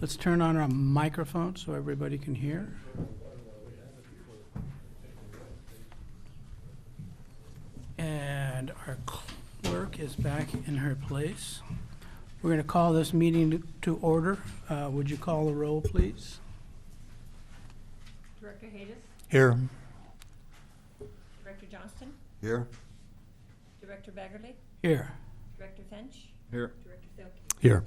Let's turn on our microphone so everybody can hear. And our clerk is back in her place. We're going to call this meeting to order. Would you call the roll, please? Director Hayes? Here. Director Johnston? Here. Director Baggerly? Here. Director Finch? Here. Director Filkey? Here.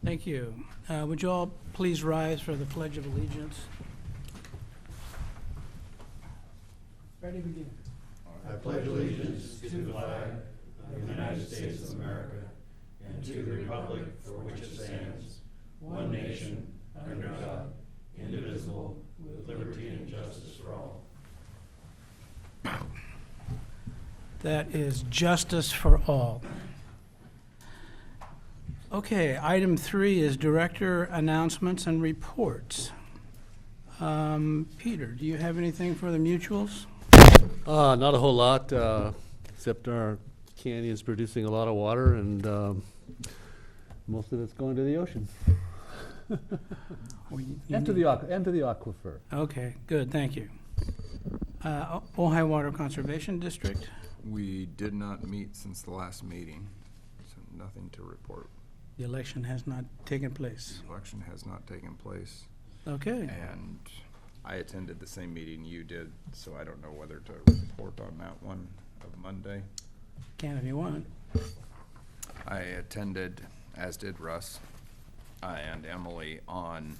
Thank you. Would you all please rise for the Pledge of Allegiance? Ready, begin. I pledge allegiance to the flag of the United States of America and to the republic for which it stands, one nation, under God, indivisible, with liberty and justice for all. That is justice for all. Okay, item 3 is director announcements and reports. Peter, do you have anything for the mutuals? Not a whole lot, except our canyon is producing a lot of water, and most of it's going to the ocean. And to the aquifer. Okay, good, thank you. Ojai Water Conservation District, We did not meet since the last meeting, so nothing to report. the election has not taken place. The election has not taken place, Okay, and I attended the same meeting you did, so I don't know whether to report on that one of Monday. can if you want. I attended, as did Russ and Emily, on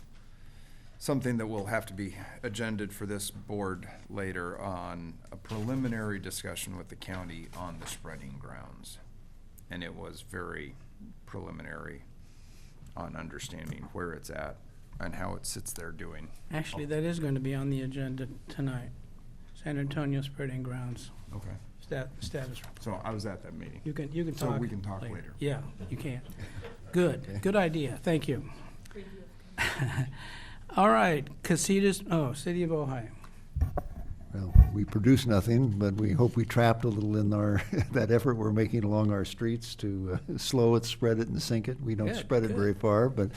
something that will have to be agended for this board later on, a preliminary discussion with the county on the spreading grounds. And it was very preliminary on understanding where it's at and how it sits there doing. Actually, that is going to be on the agenda tonight. San Antonio Spreading Grounds Okay. status. So I was at that meeting. You can So talk. we can talk later. Yeah, you can. Good, good idea, thank you. All right, Casitas, City of Ojai. Well, we produce nothing, but we hope we trapped a little in our, that effort we're making along our streets to slow it, spread it, and sink it. We don't Good, spread it good. very far, but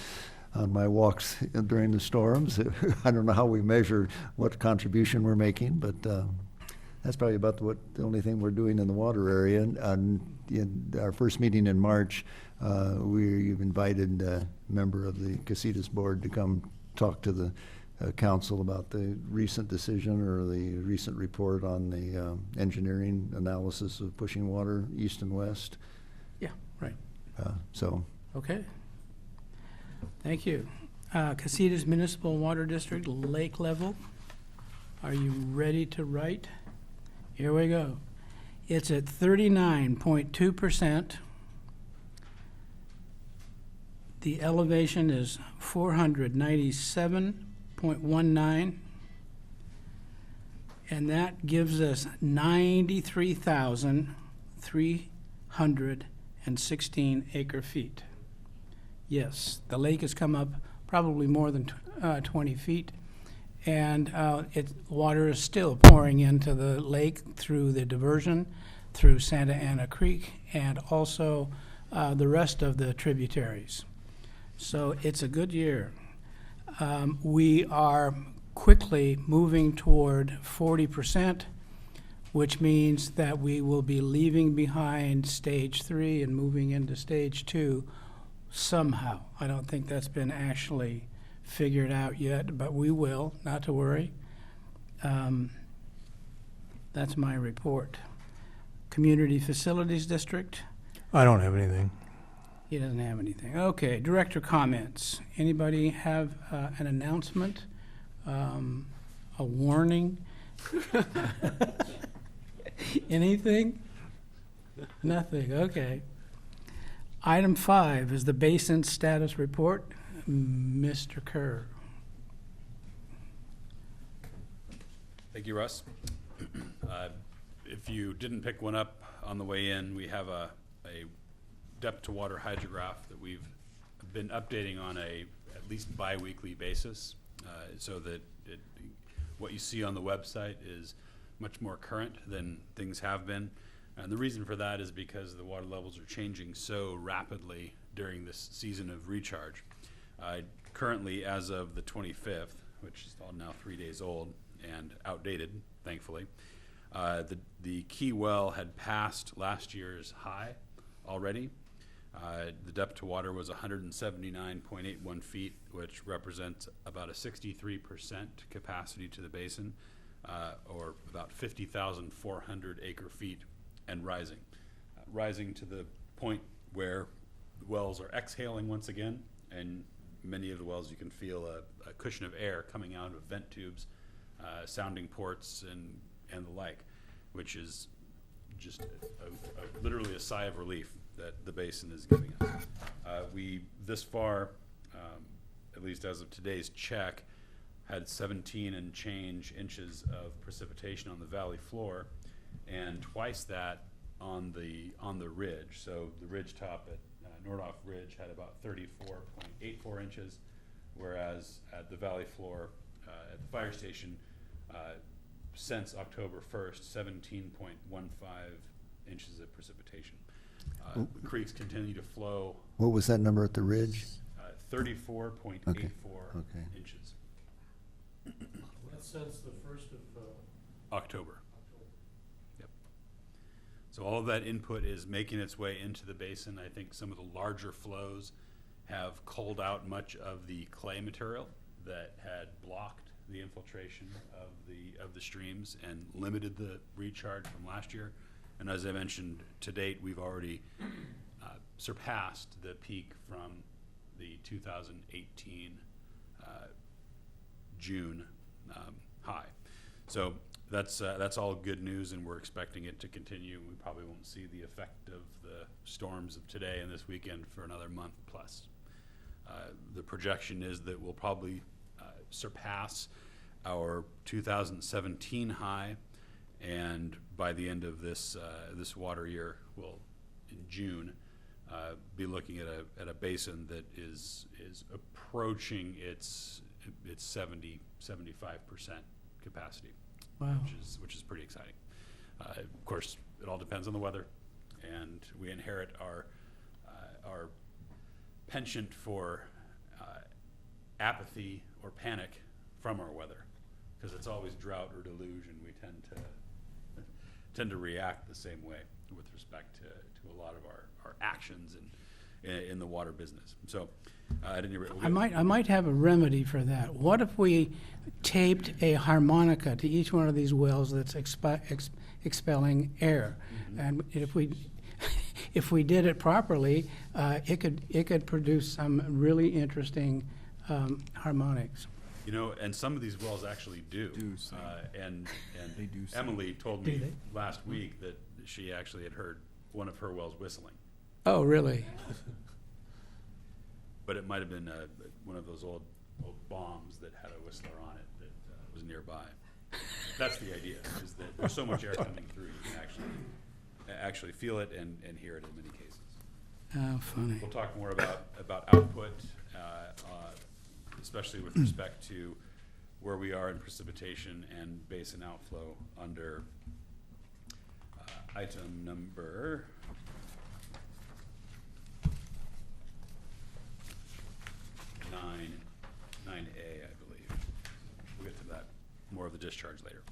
on my walks during the storms, I don't know how we measure what contribution we're making, but that's probably about the only thing we're doing in the water area. And in our first meeting in March, we've invited a member of the Casitas board to come talk to the council about the recent decision or the recent report on the engineering analysis of pushing water east and west. Yeah, right, So okay. Thank you. Casitas Municipal Water District, lake level. Are you ready to write? Here we go. It's at 39.2%. The elevation is 497.19. And that gives us 93,316 acre feet. Yes, the lake has come up probably more than 20 feet. And water is still pouring into the lake through the diversion, through Santa Ana Creek, and also the rest of the tributaries. So it's a good year. We are quickly moving toward 40%, which means that we will be leaving behind stage 3 and moving into stage 2 somehow. I don't think that's been actually figured out yet, but we will, not to worry. That's my report. Community Facilities District, I don't have anything. he doesn't have anything. Okay, director comments. Anybody have an announcement, a warning? Anything? Nothing, okay. Item 5 is the basin status report. Mr. Kerr. Thank you, Russ. If you didn't pick one up on the way in, we have a depth to water hydrograph that we've been updating on at least bi-weekly basis, so that what you see on the website is much more current than things have been. And the reason for that is because the water levels are changing so rapidly during this season of recharge. currently, as of the 25th, which is all now 3 days old and outdated, thankfully, the key well had passed last year's high already. The depth to water was 179.81 feet, which represents about a 63% capacity to the basin, or about 50,400 acre feet and rising. Rising to the point where wells are exhaling once again, and many of the wells you can feel a cushion of air coming out of vent tubes, sounding ports, and the like, which is just literally a sigh of relief that the basin is giving us. We, this far, at least as of today's check, had 17 and change inches of precipitation on the valley floor, and twice that on the ridge. So the ridge top at Nordhoff Ridge had about 34.84 inches, whereas at the valley floor at the fire station, since October 1st, 17.15 inches of precipitation. Creeks continue to flow. What was that number at the ridge? 34.84 Okay. inches. That's since the 1st of October. Yep. So all of that input is making its way into the basin. I think some of the larger flows have culled out much of the clay material that had blocked the infiltration of the streams and limited the recharge from last year. And as I mentioned, to date, we've already surpassed the peak from the 2018 June high. So that's all good news, and we're expecting it to continue. We probably won't see the effect of the storms of today and this weekend for another month plus. The projection is that we'll probably surpass our 2017 high, and by the end of this this water year, we'll in June be looking at a basin that is approaching its 75% capacity, Wow. which is pretty exciting. Of course, it all depends on the weather, and we inherit our penchant for apathy or panic from our weather, because it's always drought or deluge, and we tend to react the same way with respect to a lot of our actions in the water business. So at any rate, I might have a remedy for that. What if we taped a harmonica to each one of these wells that's expelling air? And if we did it properly, it could produce some really interesting harmonics. You know, and some of these wells actually do. And They do sing. Emily told Do me they? last week that she actually had heard one of her wells whistling. Oh, really? But it might have been one of those old bombs that had a whistler on it that was nearby. That's the idea, is that there's so much air coming through, you can actually feel it and hear it in many cases. Oh, funny. We'll talk more about output, especially with respect to where we are in precipitation and basin outflow under item number 9A, I believe. We'll get to that, more of the discharge later.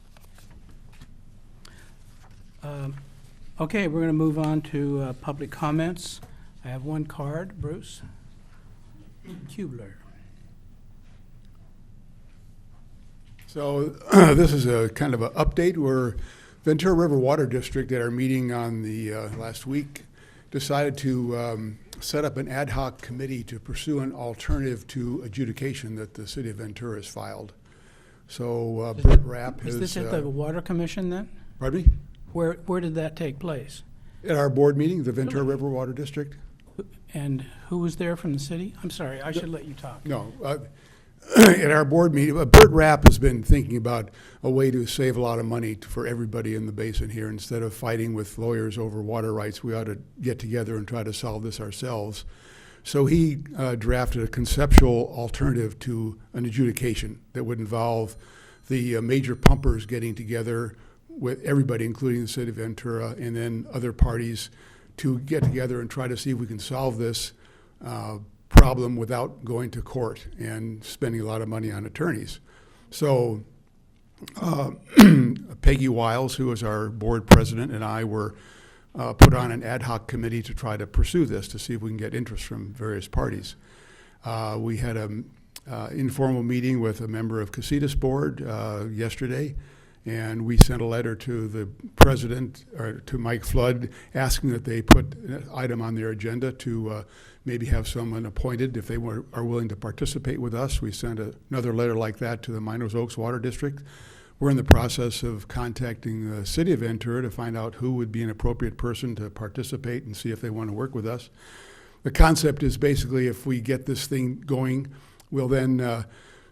Okay, we're going to move on to public comments. I have one card. Bruce Kubler. So this is a kind of an update. We're Ventura River Water District at our meeting on the last week decided to set up an ad hoc committee to pursue an alternative to adjudication that the city of Ventura has filed. So Bert Rapp has. Is this at the Water Commission then? Pardon me? Where did that take place? At our board meeting, the Ventura River Water District. And who was there from the city? I'm sorry, I should let you talk. No. At our board meeting, Bert Rapp has been thinking about a way to save a lot of money for everybody in the basin here. Instead of fighting with lawyers over water rights, we ought to get together and try to solve this ourselves. So he drafted a conceptual alternative to an adjudication that would involve the major pumpers getting together with everybody, including the city of Ventura, and then other parties to get together and try to see if we can solve this problem without going to court and spending a lot of money on attorneys. So Peggy Wiles, who is our board president, and I were put on an ad hoc committee to try to pursue this, to see if we can get interest from various parties. We had an informal meeting with a member of Casitas board yesterday, and we sent a letter to the president, or to Mike Flood, asking that they put an item on their agenda to maybe have someone appointed if they are willing to participate with us. We sent another letter like that to the Miners Oaks Water District. We're in the process of contacting the city of Ventura to find out who would be an appropriate person to participate and see if they want to work with us. The concept is basically, if we get this thing going, we'll then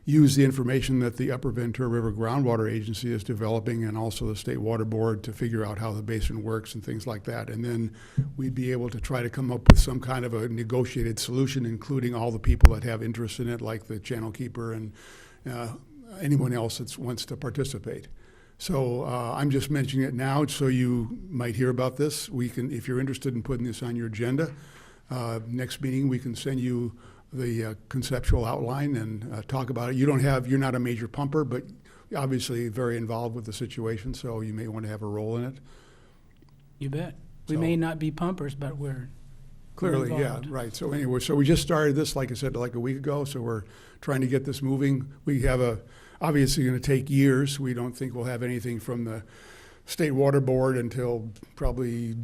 use the information that the Upper Ventura River Groundwater Agency is developing, and also the State Water Board, to figure out how the basin works and things like that. And then we'd be able to try to come up with some kind of a negotiated solution, including all the people that have interest in it, like the channel keeper and anyone else that wants to participate. So I'm just mentioning it now so you might hear about this. We can, if you're interested in putting this on your agenda, next meeting we can send you the conceptual outline and talk about it. You're not a major pumper, but obviously very involved with the situation, so you may want to have a role in it. You bet. We So- may not be pumpers, but we're Clearly, yeah, involved. right. So anyway, so we just started this, like I said, like a week ago, so we're trying to get this moving. We have obviously going to take years. We don't think we'll have anything from the State Water Board until probably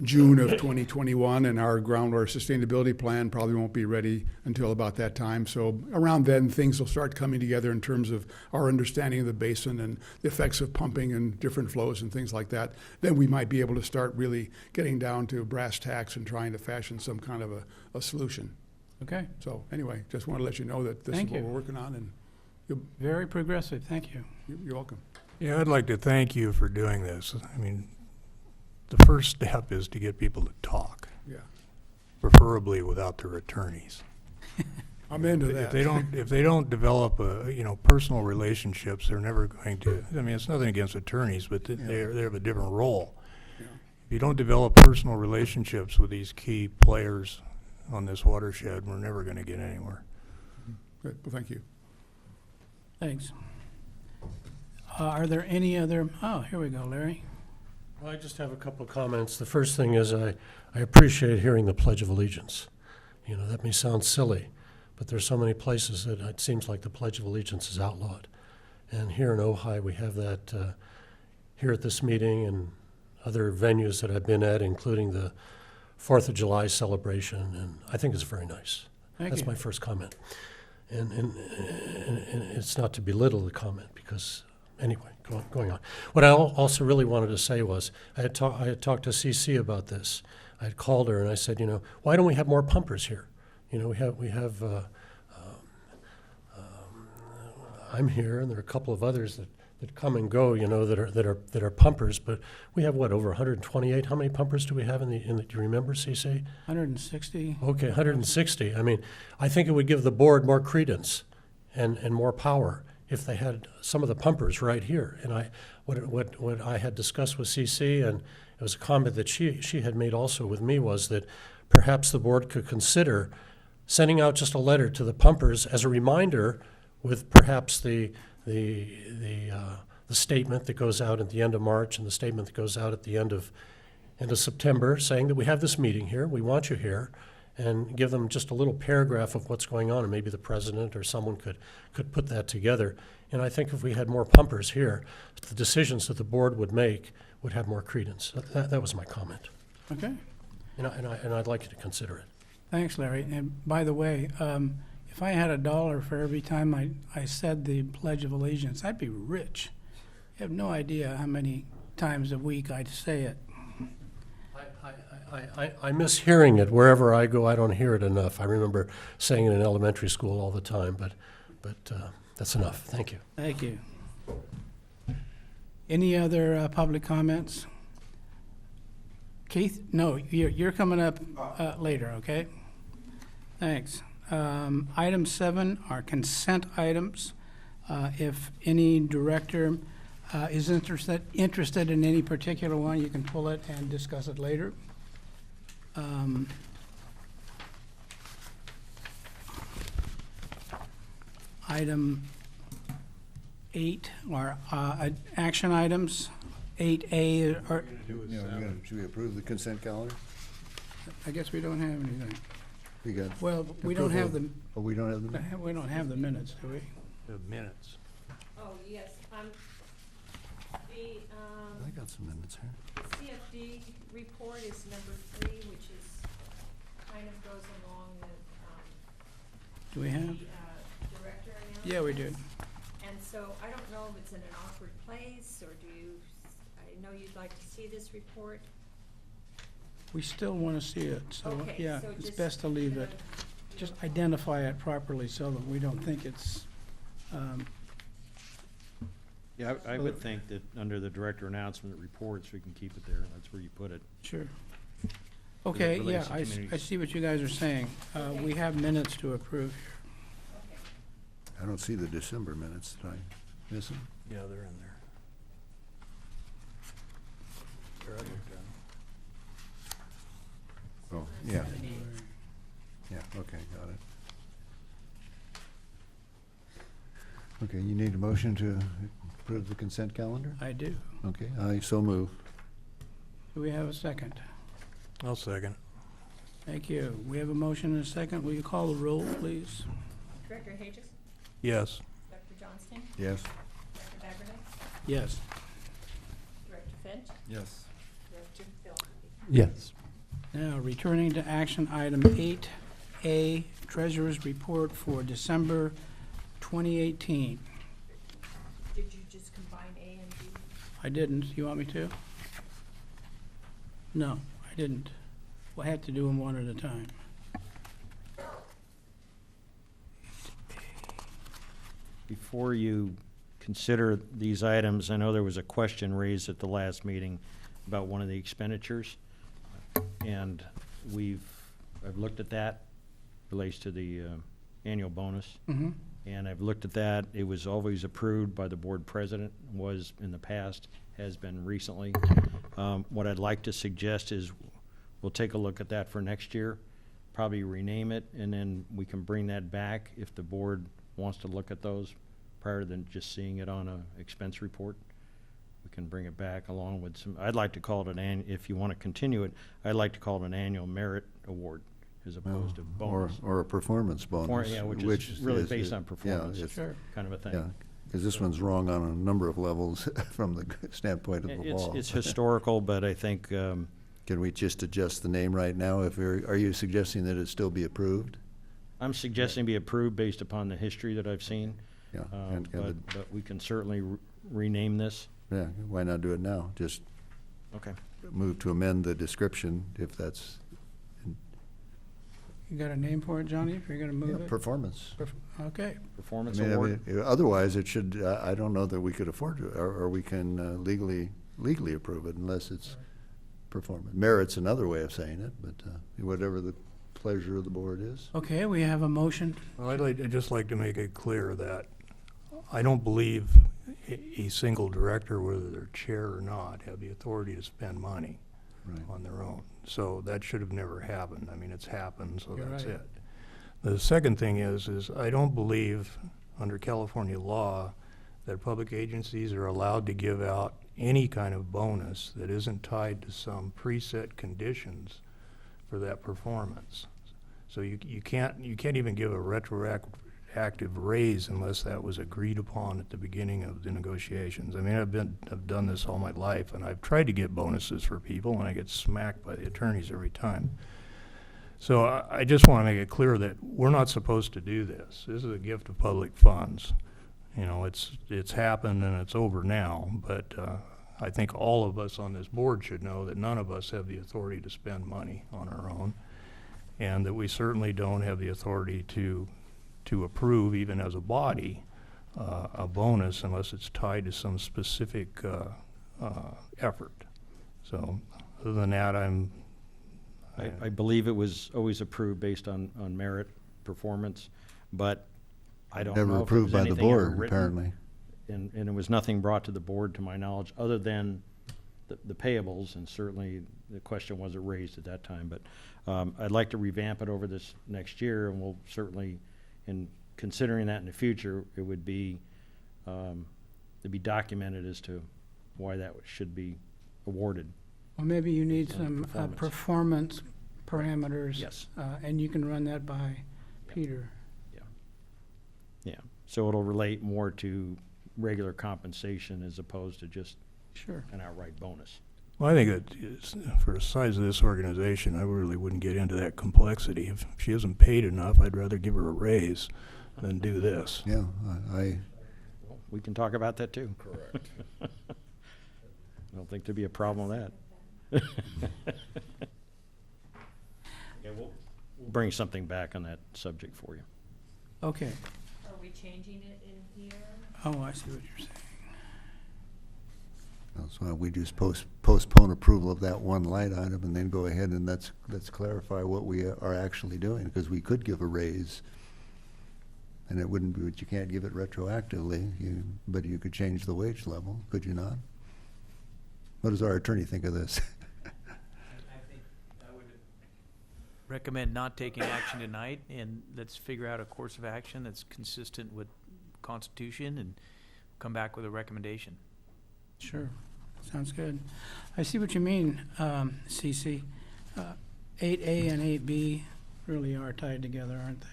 June of 2021, and our groundwater sustainability plan probably won't be ready until about that time. So around then, things will start coming together in terms of our understanding of the basin and the effects of pumping and different flows and things like that. Then we might be able to start really getting down to brass tacks and trying to fashion some kind of a solution. Okay. So anyway, just want to let you know that this Thank is what you. we're working on, and Very progressive. Thank you. you're welcome. Yeah, I'd like to thank you for doing this. I mean, the first step is to get people to talk, Yeah, preferably without their attorneys. I'm into that. If they don't develop personal relationships, they're never going to. I mean, it's nothing against attorneys, but they have a different role. Yeah. If you don't develop personal relationships with these key players on this watershed, we're never going to get anywhere. Good. Well, thank you. Thanks. Are there any other, here we go, Larry. Well, I just have a couple of comments. The first thing is I appreciate hearing the Pledge of Allegiance. You know, that may sound silly, but there's so many places that it seems like the Pledge of Allegiance is outlawed. And here in Ojai, we have that here at this meeting and other venues that I've been at, including the 4th of July celebration, and I think it's very nice. Thank That's you. my first comment. And it's not to belittle the comment, because anyway, going on. What I also really wanted to say was, I had talked to CC about this. I had called her and I said, why don't we have more pumpers here? We have I'm here, and there are a couple of others that come and go, that are pumpers, but we have over 128. How many pumpers do we have in the do you remember, CC? 160. Okay, 160. I mean, I think it would give the board more credence and more power if they had some of the pumpers right here. And what I had discussed with CC, and it was a comment that she had made also with me, was that perhaps the board could consider sending out just a letter to the pumpers as a reminder, with perhaps the statement that goes out at the end of March and the statement that goes out at the end of September, saying that we have this meeting here, we want you here, and give them just a little paragraph of what's going on, and maybe the president or someone could put that together. And I think if we had more pumpers here, the decisions that the board would make would have more credence. That was my comment. Okay. And I'd like you to consider it. Thanks, Larry. And by the way, if I had $1 for every time I said the Pledge of Allegiance, I'd be rich. You have no idea how many times a week I'd say it. I miss hearing it wherever I go. I don't hear it enough. I remember saying it in elementary school all the time, but that's enough. Thank you. Thank you. Any other public comments? Keith? No, you're coming up later, okay? Thanks. Item 7 are consent items. If any director is interested in any particular one, you can pull it and discuss it later. item 8, or action items. 8A, or, Should we approve the consent calendar? I guess we don't have anything. We got, Well, we don't have the, oh, we don't have the, we don't have the minutes, do we? The minutes. Oh, yes, the, I got some minutes here. the CFD report is number 3, which is, kind of goes along with, Do we have? the director announcement. Yeah, we do. And so I don't know if it's in an awkward place, or do you, I know you'd like to see this report. We still want to see it, so, Okay, yeah, so it's just, best to leave you it. know, Just you'll- identify it properly so that we don't think it's, Yeah, I would think that under the director announcement reports, we can keep it there. That's where you put it. sure. Okay, yeah, relates to I communities. see what you guys are saying. We have minutes to approve here. Okay. I don't see the December minutes. Did I miss them? Yeah, they're in there. They're under done. Oh, yeah. Yeah, okay, got it. Okay, you need a motion to approve the consent calendar? I do. Okay, I so move. Do we have a second? I'll second. Thank you. We have a motion and a second. Will you call the roll, please? Director Hages, Yes. Dr. Johnston, Yes. Director Baggerly, Yes. Director Finch, Yes. Director Phil. Yes. Now, returning to action item 8A, Treasurer's Report for December 2018. Did you just combine A and B? I didn't. You want me to? No, I didn't. We'll have to do them one at a time. Before you consider these items, I know there was a question raised at the last meeting about one of the expenditures. And I've looked at that, relates to the annual bonus. Mm-hmm. And I've looked at that. It was always approved by the board president, was in the past, has been recently. What I'd like to suggest is we'll take a look at that for next year, probably rename it, and then we can bring that back if the board wants to look at those prior than just seeing it on a expense report. We can bring it back along with some, I'd like to call it if you want to continue it, I'd like to call it an annual merit award as opposed to bonus. Or a performance bonus. Yeah, which is really based on performance. Yeah, it's- Sure. Kind of a thing. yeah, because this one's wrong on a number of levels from the standpoint of the law. It's historical, but I think, Can we just adjust the name right now? Are you suggesting that it still be approved? I'm suggesting be approved based upon the history that I've seen. Yeah, But we can certainly rename this. yeah, why not do it now? Just Okay. move to amend the description if that's You got a name for it, Johnny, if you're gonna move it? performance. Okay. Performance I award. mean, otherwise, it should, I don't know that we could afford to, or we can legally approve it unless it's performance. Merit's another way of saying it, but whatever the pleasure of the board is. Okay, we have a motion. Well, I'd just like to make it clear that I don't believe a single director, whether they're chair or not, have the authority to spend money Right. on their own. So that should have never happened. I mean, it's happened, so You're that's right. it. The second thing is I don't believe, under California law, that public agencies are allowed to give out any kind of bonus that isn't tied to some preset conditions for that performance. So you can't even give a retroactive raise unless that was agreed upon at the beginning of the negotiations. I mean, I've done this all my life, and I've tried to get bonuses for people, and I get smacked by the attorneys every time. So I just want to make it clear that we're not supposed to do this. This is a gift of public funds. You know, it's happened and it's over now, but I think all of us on this board should know that none of us have the authority to spend money on our own, and that we certainly don't have the authority to approve, even as a body, a bonus unless it's tied to some specific effort. So other than that, I believe it was always approved based on merit performance, but I don't know Never if there approved was by the anything ever board, written. apparently. And there was nothing brought to the board, to my knowledge, other than the payables, and certainly the question wasn't raised at that time. But I'd like to revamp it over this next year, and we'll certainly, in considering that in the future, it would be, it'd be documented as to why that should be awarded. Well, maybe you need On some performance. performance parameters. Yes. And you can run that by Peter. Yeah, so it'll relate more to regular compensation as opposed to just Sure. an outright bonus. Well, I think it is, for the size of this organization, I really wouldn't get into that complexity. If she isn't paid enough, I'd rather give her a raise than do this. Yeah, I We can talk about that too. Correct. I don't think there'd be a problem with that. Yeah, we'll bring something back on that subject for you. Okay. Are we changing it in here? Oh, I see what you're saying. that's why we just postpone approval of that one line item and then go ahead and let's clarify what we are actually doing, because we could give a raise. And it wouldn't be, but you can't give it retroactively, but you could change the wage level, could you not? What does our attorney think of this? I think I would recommend not taking action tonight, and let's figure out a course of action that's consistent with Constitution and come back with a recommendation. Sure. Sounds good. I see what you mean, CC. 8A and 8B really are tied together, aren't they?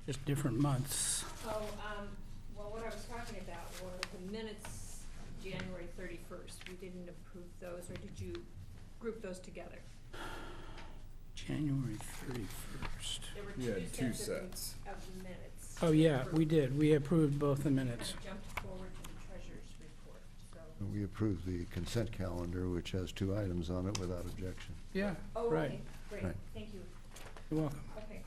Just different months. Oh, well, what I was talking about were the minutes, January 31st. We didn't approve those, or did you group those together? January 31st. There were You had two sets sets. of minutes. Oh, yeah, we did. We approved both the minutes. Kind of jumped forward to the treasurer's report, so. We approved the consent calendar, which has 2 items on it without objection. Yeah, Oh, right. okay, great, Right. thank you. You're welcome. Okay.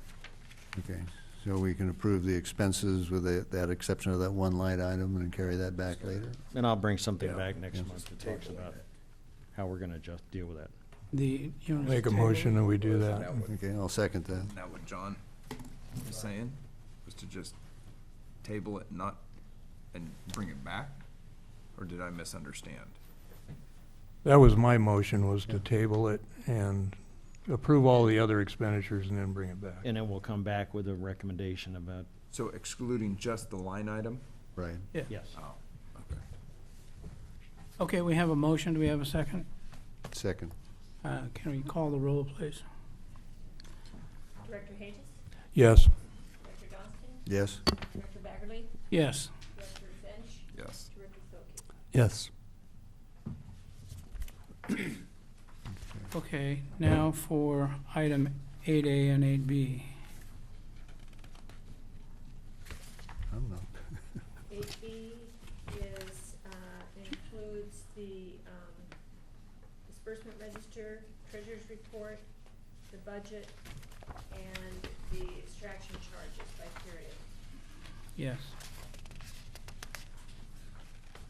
Okay, so we can approve the expenses with that exception of that one line item and carry that back later? And I'll bring something Yeah. back next Yeah. month that talks about how we're gonna just deal with that. You want to Make a table motion it? that we do Isn't that. that what- Okay, I'll second that. Isn't that what John was saying? Was to just table it, not, and bring it back? Or did I misunderstand? That was my motion, was to table it and approve all the other expenditures and then bring it back. And then we'll come back with a recommendation about, So excluding just the line item? Right. yes. Oh, okay. Okay, we have a motion. Do we have a second? Second. Can we call the roll, please? Director Hayes, Yes. Director Johnston, Yes? Director Baggerly, Yes. Director Finch, Yes. Director Filkey. Yes. Okay, now for item 8A and 8B. I'm not. 8B is, includes the disbursement register, treasurer's report, the budget, and the extraction charges by period. Yes.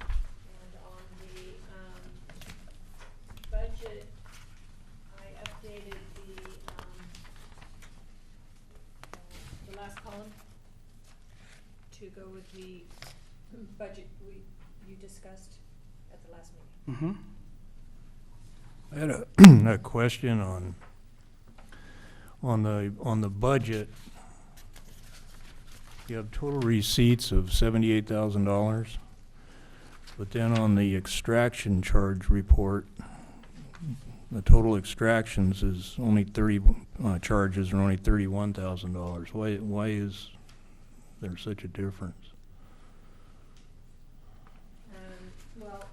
And on the budget, I updated the last column to go with the budget you discussed at the last meeting. Mm-hmm. I had a question on the budget. You have total receipts of $78,000, but then on the extraction charge report, the total extractions is only charges are only $31,000. Why is there such a difference? Well,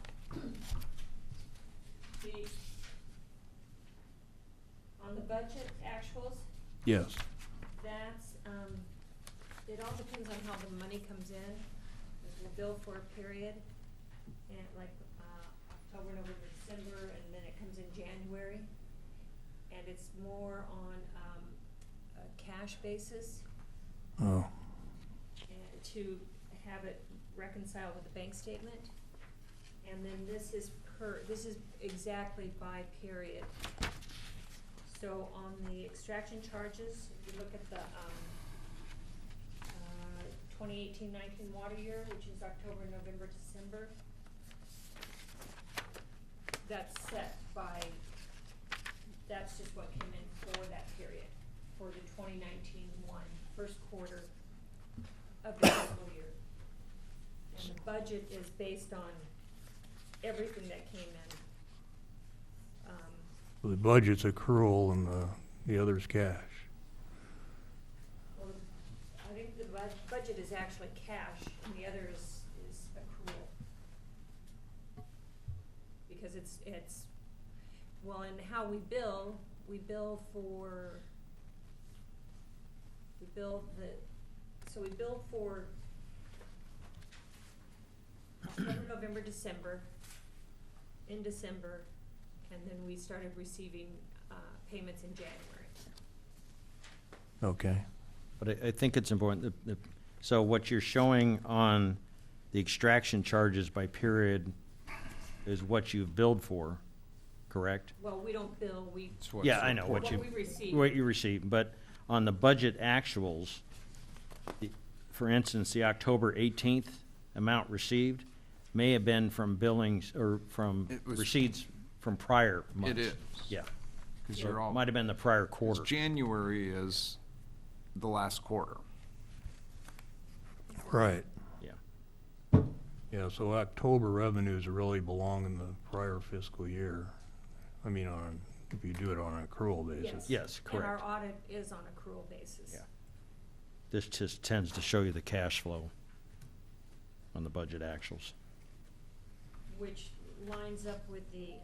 on the budget actuals, Yes. that's, it all depends on how the money comes in. We'll bill for a period, and like, October, November, December, and then it comes in January. And it's more on, a cash basis, Oh. and to have it reconciled with the bank statement. And then this is exactly by period. So on the extraction charges, if you look at the, 2018-19 water year, which is October, November, December, that's set by, that's just what came in for that period, for the 2019-1 first quarter of the fiscal year. And the budget is based on everything that came in. The budget's accrual and the other's cash. Well, I think the budget is actually cash, and the other is accrual. Because it's, well, and how we bill for, we bill for October, November, December, in December, and then we started receiving, payments in January. Okay. But I think it's important, so what you're showing on the extraction charges by period is what you've billed for, correct? Well, we don't bill, we, It's what's Yeah, I know, reported. what we receive. What you receive, but on the budget actuals, for instance, the October 18th amount received may have been from billings, or from It was- receipts from prior months. It is. Yeah. Because So you're all, it might have been the prior 'cause quarter. January is the last quarter. Right. Yeah. Yeah, so October revenues really belong in the prior fiscal year. I mean, if you do it on an accrual basis. Yes, And our correct. audit is on accrual basis. Yeah. This just tends to show you the cash flow on the budget actuals. Which lines up with the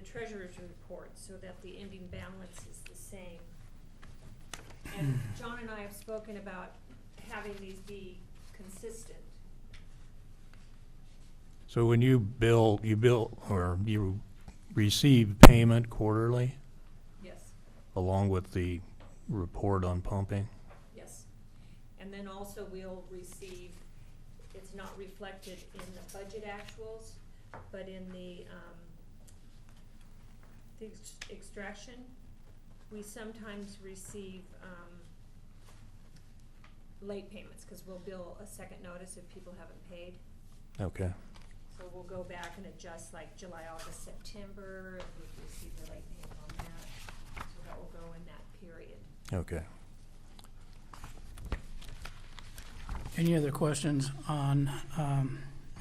treasurer's report, so that the ending balance is the same. And John and I have spoken about having these be consistent. So when you bill, or you receive payment quarterly Yes, along with the report on pumping? yes. And then also we'll receive, it's not reflected in the budget actuals, but in the extraction, we sometimes receive, late payments, cause we'll bill a second notice if people haven't paid. Okay. So we'll go back and adjust like July, August, September, and we've received a late payment on that, so that will go in that period. Okay. Any other questions on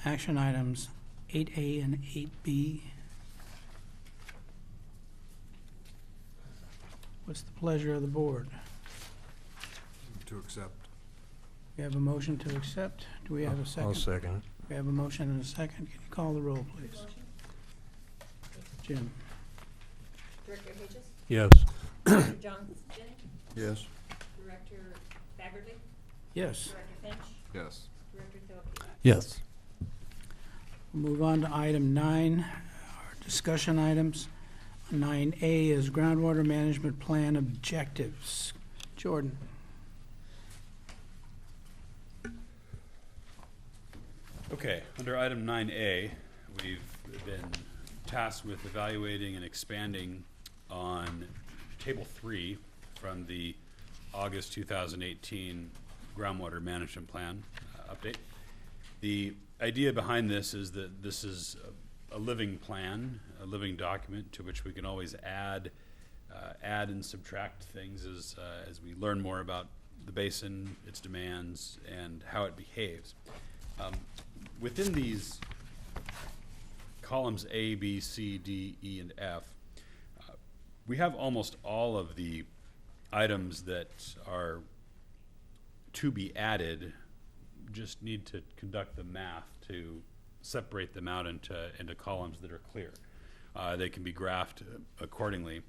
action items 8A and 8B? What's the pleasure of the board? To accept. We have a motion to accept. Do we have a second? I'll second it. We have a motion and a second. Can you call the roll, please? Motion? Jim? Director Hedges? Yes. Director Johnson? Yes. Director Baggerly? Yes. Director Finch? Yes. Director Phillips? Yes. We'll move on to item 9, our discussion items. 9A is groundwater management plan objectives. Jordan? Okay, under item 9A, we've been tasked with evaluating and expanding on Table 3 from the August 2018 Groundwater Management Plan update. The idea behind this is that this is a living plan, a living document to which we can always add and subtract things as we learn more about the basin, its demands, and how it behaves. Within these columns A, B, C, D, E, and F, we have almost all of the items that are to be added, just need to conduct the math to separate them out into columns that are clear. They can be graphed accordingly.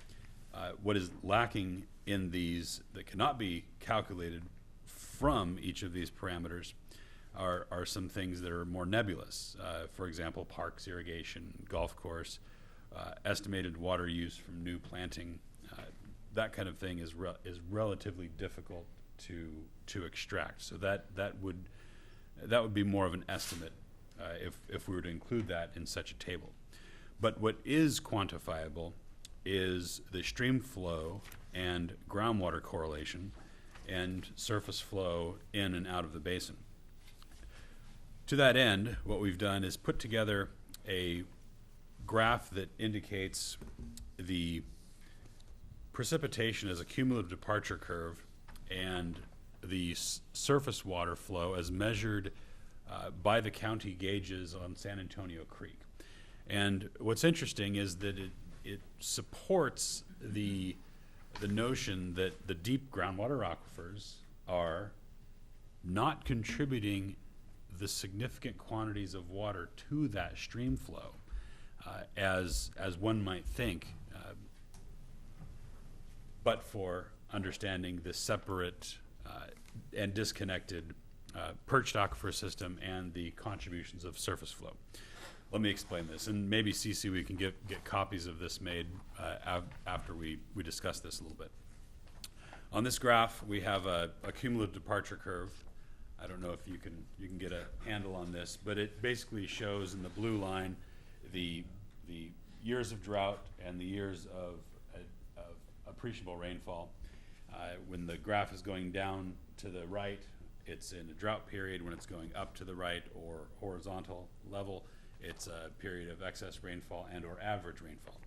What is lacking in these that cannot be calculated from each of these parameters are some things that are more nebulous. For example, parks, irrigation, golf course, estimated water use from new planting. That kind of thing is relatively difficult to extract. So that would be more of an estimate if we were to include that in such a table. But what is quantifiable is the stream flow and groundwater correlation and surface flow in and out of the basin. To that end, what we've done is put together a graph that indicates the precipitation as a cumulative departure curve and the surface water flow as measured by the county gauges on San Antonio Creek. And what's interesting is that it supports the notion that the deep groundwater aquifers are not contributing the significant quantities of water to that stream flow as one might think, but for understanding the separate and disconnected perched aquifer system and the contributions of surface flow. Let me explain this, and maybe CC, we can get copies of this made after we discuss this a little bit. On this graph, we have a cumulative departure curve. I don't know if you can get a handle on this, but it basically shows in the blue line the years of drought and the years of appreciable rainfall. When the graph is going down to the right, it's in a drought period. When it's going up to the right or horizontal level, it's a period of excess rainfall and or average rainfall.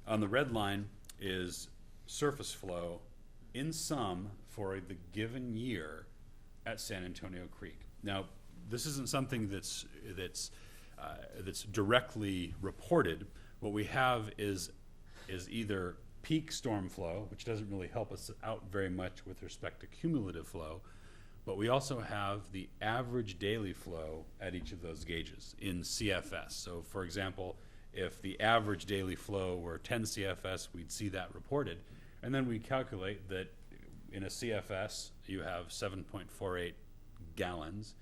On the red line is surface flow in sum for the given year at San Antonio Creek. Now, this isn't something that's directly reported. What we have is either peak storm flow, which doesn't really help us out very much with respect to cumulative flow, but we also have the average daily flow at each of those gauges in CFS. So for example, if the average daily flow were 10 CFS, we'd see that reported. And then we calculate that in a CFS, you have 7.48 gallons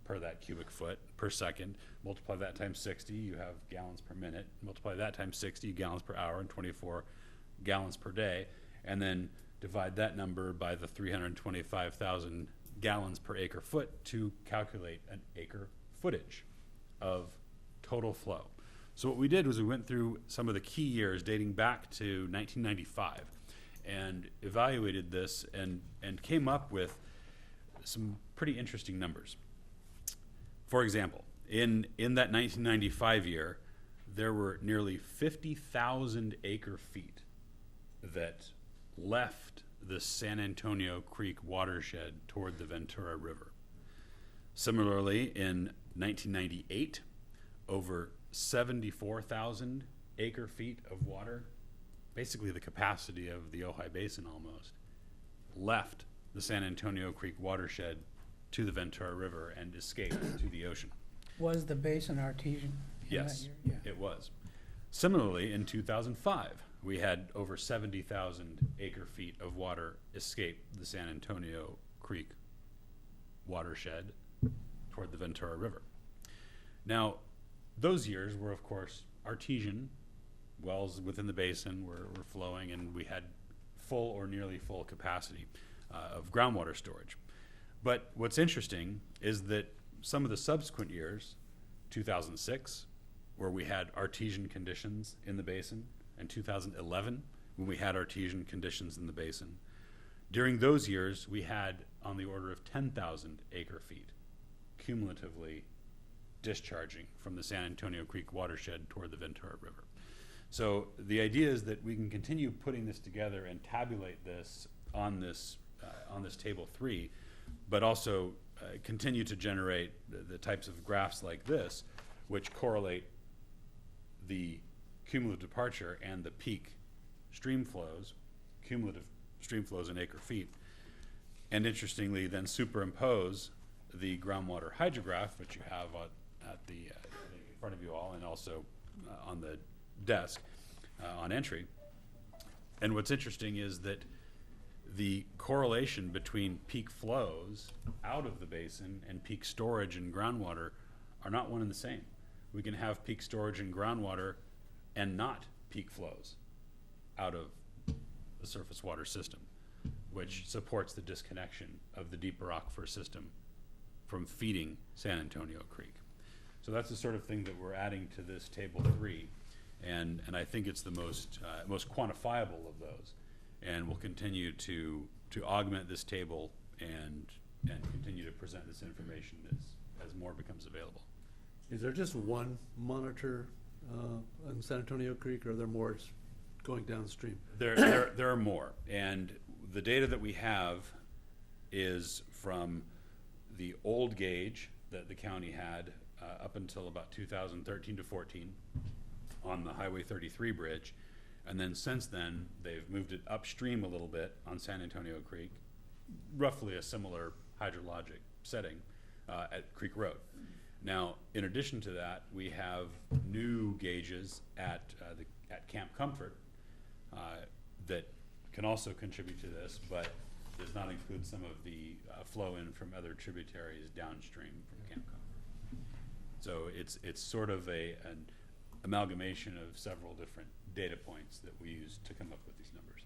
per that cubic foot per second. Multiply that times 60, you have gallons per minute. Multiply that times 60, gallons per hour, and 24 gallons per day. And then divide that number by the 325,000 gallons per acre foot to calculate an acre footage of total flow. So what we did was we went through some of the key years dating back to 1995 and evaluated this and came up with some pretty interesting numbers. For example, in that 1995 year, there were nearly 50,000 acre feet that left the San Antonio Creek watershed toward the Ventura River. Similarly, in 1998, over 74,000 acre feet of water, basically the capacity of the Ojai Basin almost, left the San Antonio Creek watershed to the Ventura River and escaped to the ocean. Was the basin artesian in that Yes, year? Yeah. it was. Similarly, in 2005, we had over 70,000 acre feet of water escape the San Antonio Creek watershed toward the Ventura River. Now, those years were, of course, artesian. Wells within the basin were flowing, and we had full or nearly full capacity of groundwater storage. But what's interesting is that some of the subsequent years, 2006, where we had artesian conditions in the basin, and 2011, when we had artesian conditions in the basin. During those years, we had on the order of 10,000 acre feet cumulatively discharging from the San Antonio Creek watershed toward the Ventura River. So the idea is that we can continue putting this together and tabulate this on this table 3, but also continue to generate the types of graphs like this, which correlate the cumulative departure and the peak stream flows, cumulative stream flows in acre feet, and interestingly then superimpose the groundwater hydrograph, which you have in front of you all, and also on the desk on entry. And what's interesting is that the correlation between peak flows out of the basin and peak storage in groundwater are not one and the same. We can have peak storage in groundwater and not peak flows out of the surface water system, which supports the disconnection of the deeper aquifer system from feeding San Antonio Creek. So that's the sort of thing that we're adding to this table 3, and I think it's the most quantifiable of those, and we'll continue to augment this table and continue to present this information as more becomes available. Is there just one monitor in San Antonio Creek, or are there more Going downstream. There are more, and the data that we have is from the old gauge that the county had up until about 2013 to 14 on the Highway 33 bridge, and then since then they've moved it upstream a little bit on San Antonio Creek, roughly a similar hydrologic setting at Creek Road. Now, in addition to that, we have new gauges at Camp Comfort that can also contribute to this, but does not include some of the flow in from other tributaries downstream from Camp Comfort. So it's sort of an amalgamation of several different data points that we use to come up with these numbers.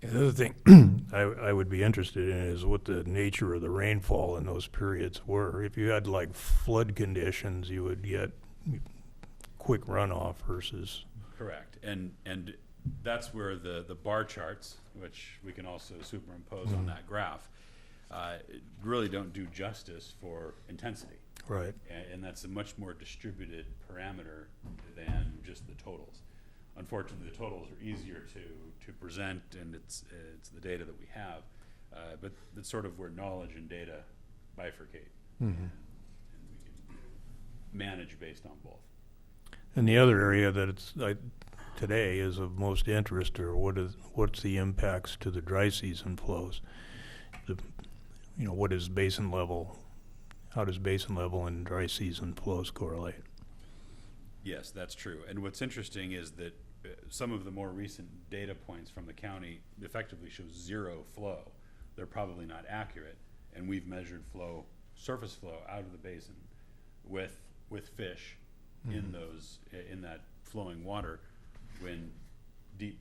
The other thing I would be interested in is what the nature of the rainfall in those periods were. If you had like flood conditions, you would get quick runoff versus. Correct, and that's where the bar charts, which we can also superimpose on that graph, really don't do justice for intensity. Right. And that's a much more distributed parameter than just the totals. Unfortunately, the totals are easier to present, and it's the data that we have, but that's sort of where knowledge and data bifurcate. Mm-hmm. And we can manage based on both. And the other area that today is of most interest, or what's the impacts to the dry season flows? What is basin level? How does basin level and dry season flows correlate? Yes, that's true. And what's interesting is that some of the more recent data points from the county effectively show zero flow. They're probably not accurate, and we've measured flow, surface flow out of the basin with fish in that flowing water when deep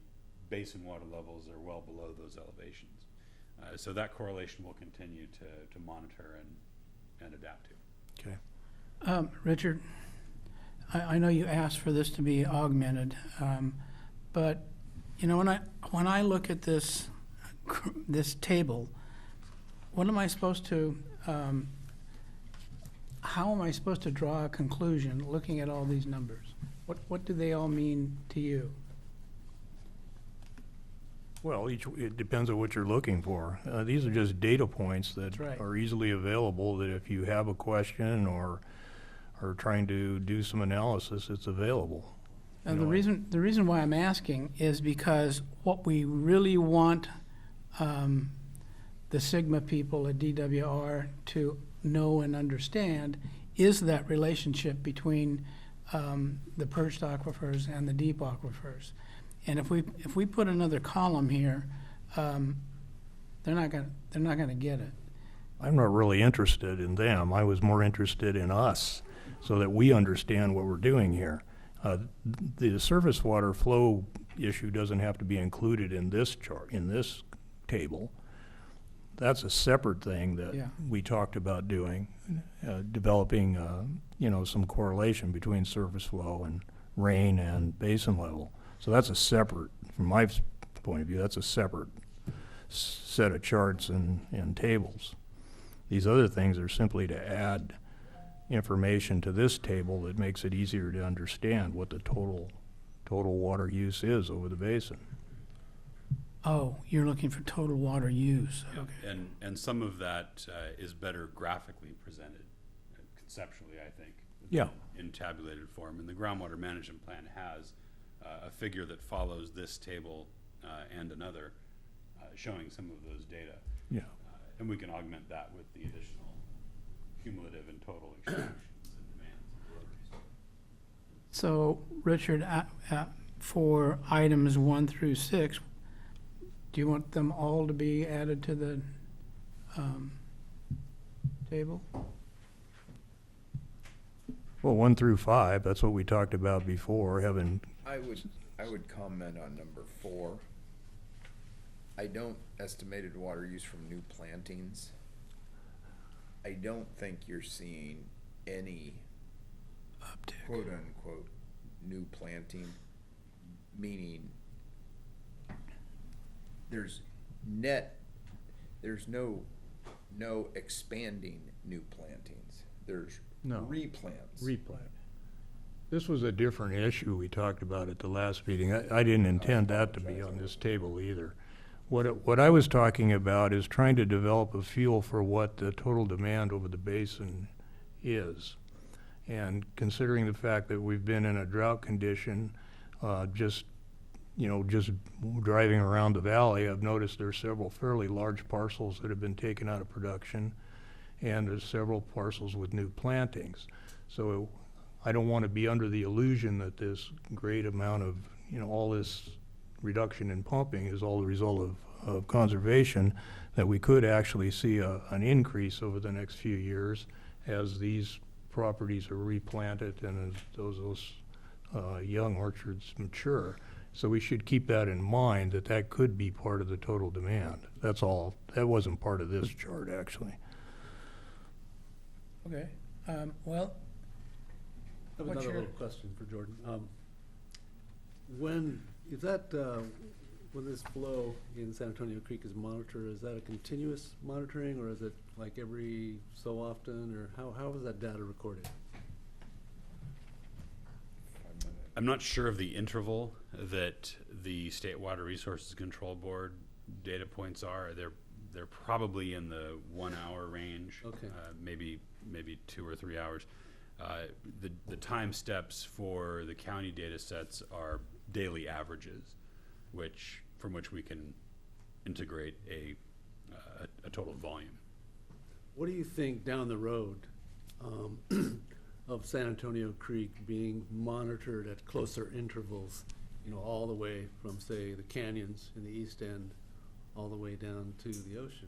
basin water levels are well below those elevations. So that correlation will continue to monitor and adapt to. Okay. Richard, I know you asked for this to be augmented, but when I look at this table, what am I supposed to? How am I supposed to draw a conclusion looking at all these numbers? What do they all mean to you? Well, it depends on what you're looking for. These are just data points that That's right. are easily available, that if you have a question or are trying to do some analysis, it's available. And the reason why I'm asking is because what we really want the Sigma people at DWR to know and understand is that relationship between the perched aquifers and the deep aquifers. And if we put another column here, they're not gonna get it. I'm not really interested in them. I was more interested in us, so that we understand what we're doing here. The surface water flow issue doesn't have to be included in this chart, in this table. That's a separate thing that we talked about doing, developing, some correlation between surface flow and rain and basin level. So that's a separate, from my point of view, that's a separate set of charts and tables. These other things are simply to add information to this table that makes it easier to understand what the total water use is over the basin. Oh, you're looking for total water use. Yeah. Okay. And some of that is better graphically presented, conceptually, I think. Yeah. In tabulated form. And the groundwater management plan has a figure that follows this table and another, showing some of those data. Yeah. And we can augment that with the additional cumulative and total extractions and demands. So, Richard, for items 1 through 6, do you want them all to be added to the table? Well, 1 through 5, that's what we talked about before, having. I would comment on number 4. I don't estimated water use from new plantings. I don't think you're seeing any Uptick. quote unquote new planting, meaning there's no expanding new plantings. There's No. replants. Replant. This was a different issue we talked about at the last meeting. I didn't intend that to be on this table either. What I was talking about is trying to develop a feel for what the total demand over the basin is. And considering the fact that we've been in a drought condition, just driving around the valley, I've noticed there's several fairly large parcels that have been taken out of production, and there's several parcels with new plantings. So I don't want to be under the illusion that this great amount of, all this reduction in pumping is all the result of conservation, that we could actually see an increase over the next few years as these properties are replanted and as those young orchards mature. So we should keep that in mind, that could be part of the total demand. That's all. That wasn't part of this chart, actually. Okay, well, I have What's another your- little question for Jordan. When this flow in San Antonio Creek is monitored, is that a continuous monitoring, or is it like every so often, or how is that data recorded? I'm not sure of the interval that the State Water Resources Control Board data points are. They're probably in the 1 hour range. Okay. Maybe 2 or 3 hours. The time steps for the county data sets are daily averages, from which we can integrate a total volume. What do you think down the road of San Antonio Creek being monitored at closer intervals, all the way from, say, the canyons in the east end all the way down to the ocean?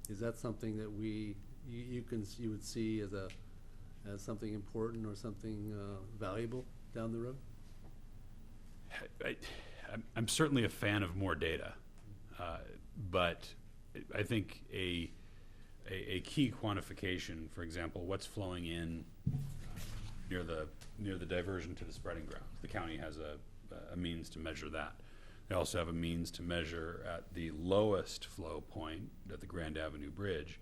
Is that something that you would see as something important or something valuable down the road? I'm certainly a fan of more data, but I think a key quantification, for example, what's flowing in near the diversion to the spreading ground. The county has a means to measure that. They also have a means to measure at the lowest flow point at the Grand Avenue Bridge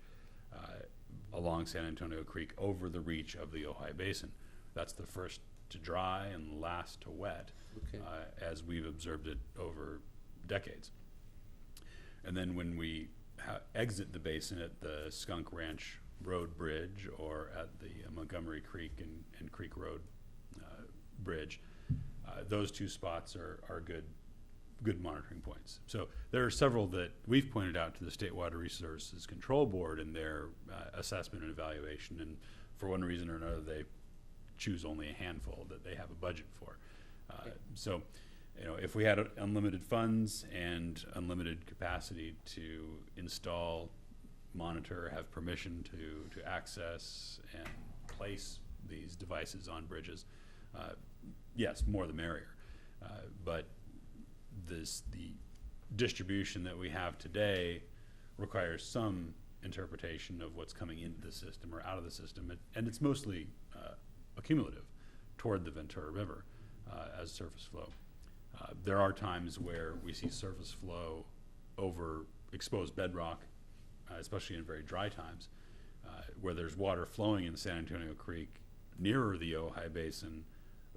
along San Antonio Creek over the reach of the Ojai Basin. That's the first to dry and the last to wet, Okay. as we've observed it over decades. And then when we exit the basin at the Skunk Ranch Road Bridge or at the Montgomery Creek and Creek Road Bridge, those two spots are good monitoring points. So there are several that we've pointed out to the State Water Resources Control Board in their assessment and evaluation, and for one reason or another they choose only a handful that they have a budget for. So, if we had unlimited funds and unlimited capacity to install, monitor, have permission to access and place these devices on bridges, yes, more the merrier. But the distribution that we have today requires some interpretation of what's coming into the system or out of the system, and it's mostly accumulative toward the Ventura River as surface flow. There are times where we see surface flow over exposed bedrock, especially in very dry times, where there's water flowing in San Antonio Creek nearer the Ojai Basin,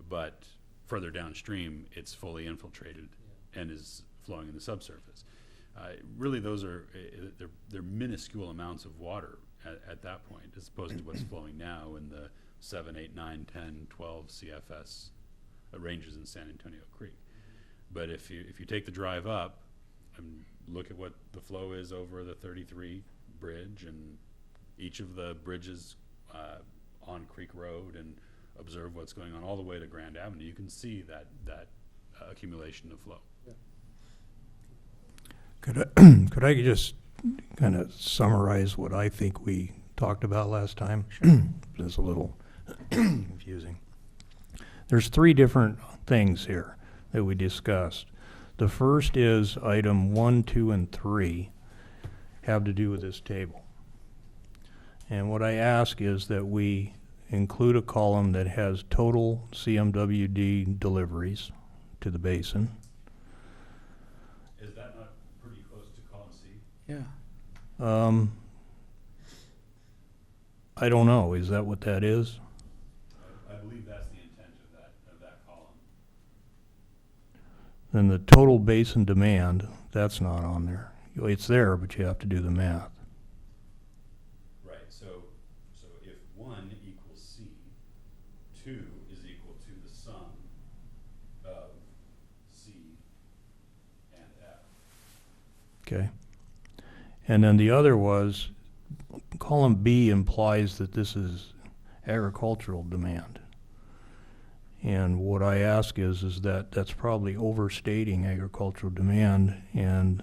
but further downstream it's fully infiltrated and is flowing in the subsurface. Really, those are they're minuscule amounts of water at that point, as opposed to what's flowing now in the 7, 8, 9, 10, 12 CFS ranges in San Antonio Creek. But if you take the drive up and look at what the flow is over the 33 bridge and each of the bridges on Creek Road, and observe what's going on all the way to Grand Avenue, you can see that accumulation of flow. Could I just kind of summarize what I think we talked about last time? It's a little confusing. There's 3 different things here that we discussed. The first is item 1, 2, and 3 have to do with this table. And what I ask is that we include a column that has total CMWD deliveries to the basin. Is that not pretty close to column C? yeah. I don't know. Is that what that is? I believe that's the intent of then the total basin demand, that's not on there. It's there, but you have to do the math. Right, so if 1 equals C, 2 is equal to the sum of C and F. Okay. And then the other was, column B implies that this is agricultural demand. And what I ask is that that's probably overstating agricultural demand, and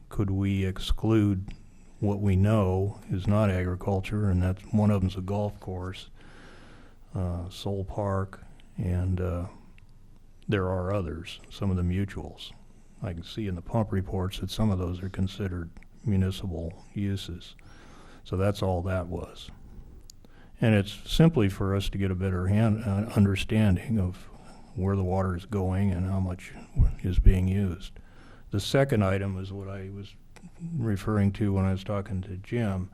could we exclude what we know is not agriculture, and that's, one of them's a golf course, Soul Park, and there are others, some of the mutuals. I can see in the pump reports that some of those are considered municipal uses. So that's all that was. And it's simply for us to get a better understanding of where the water is going and how much is being used. The second item is what I was referring to when I was talking to Jim,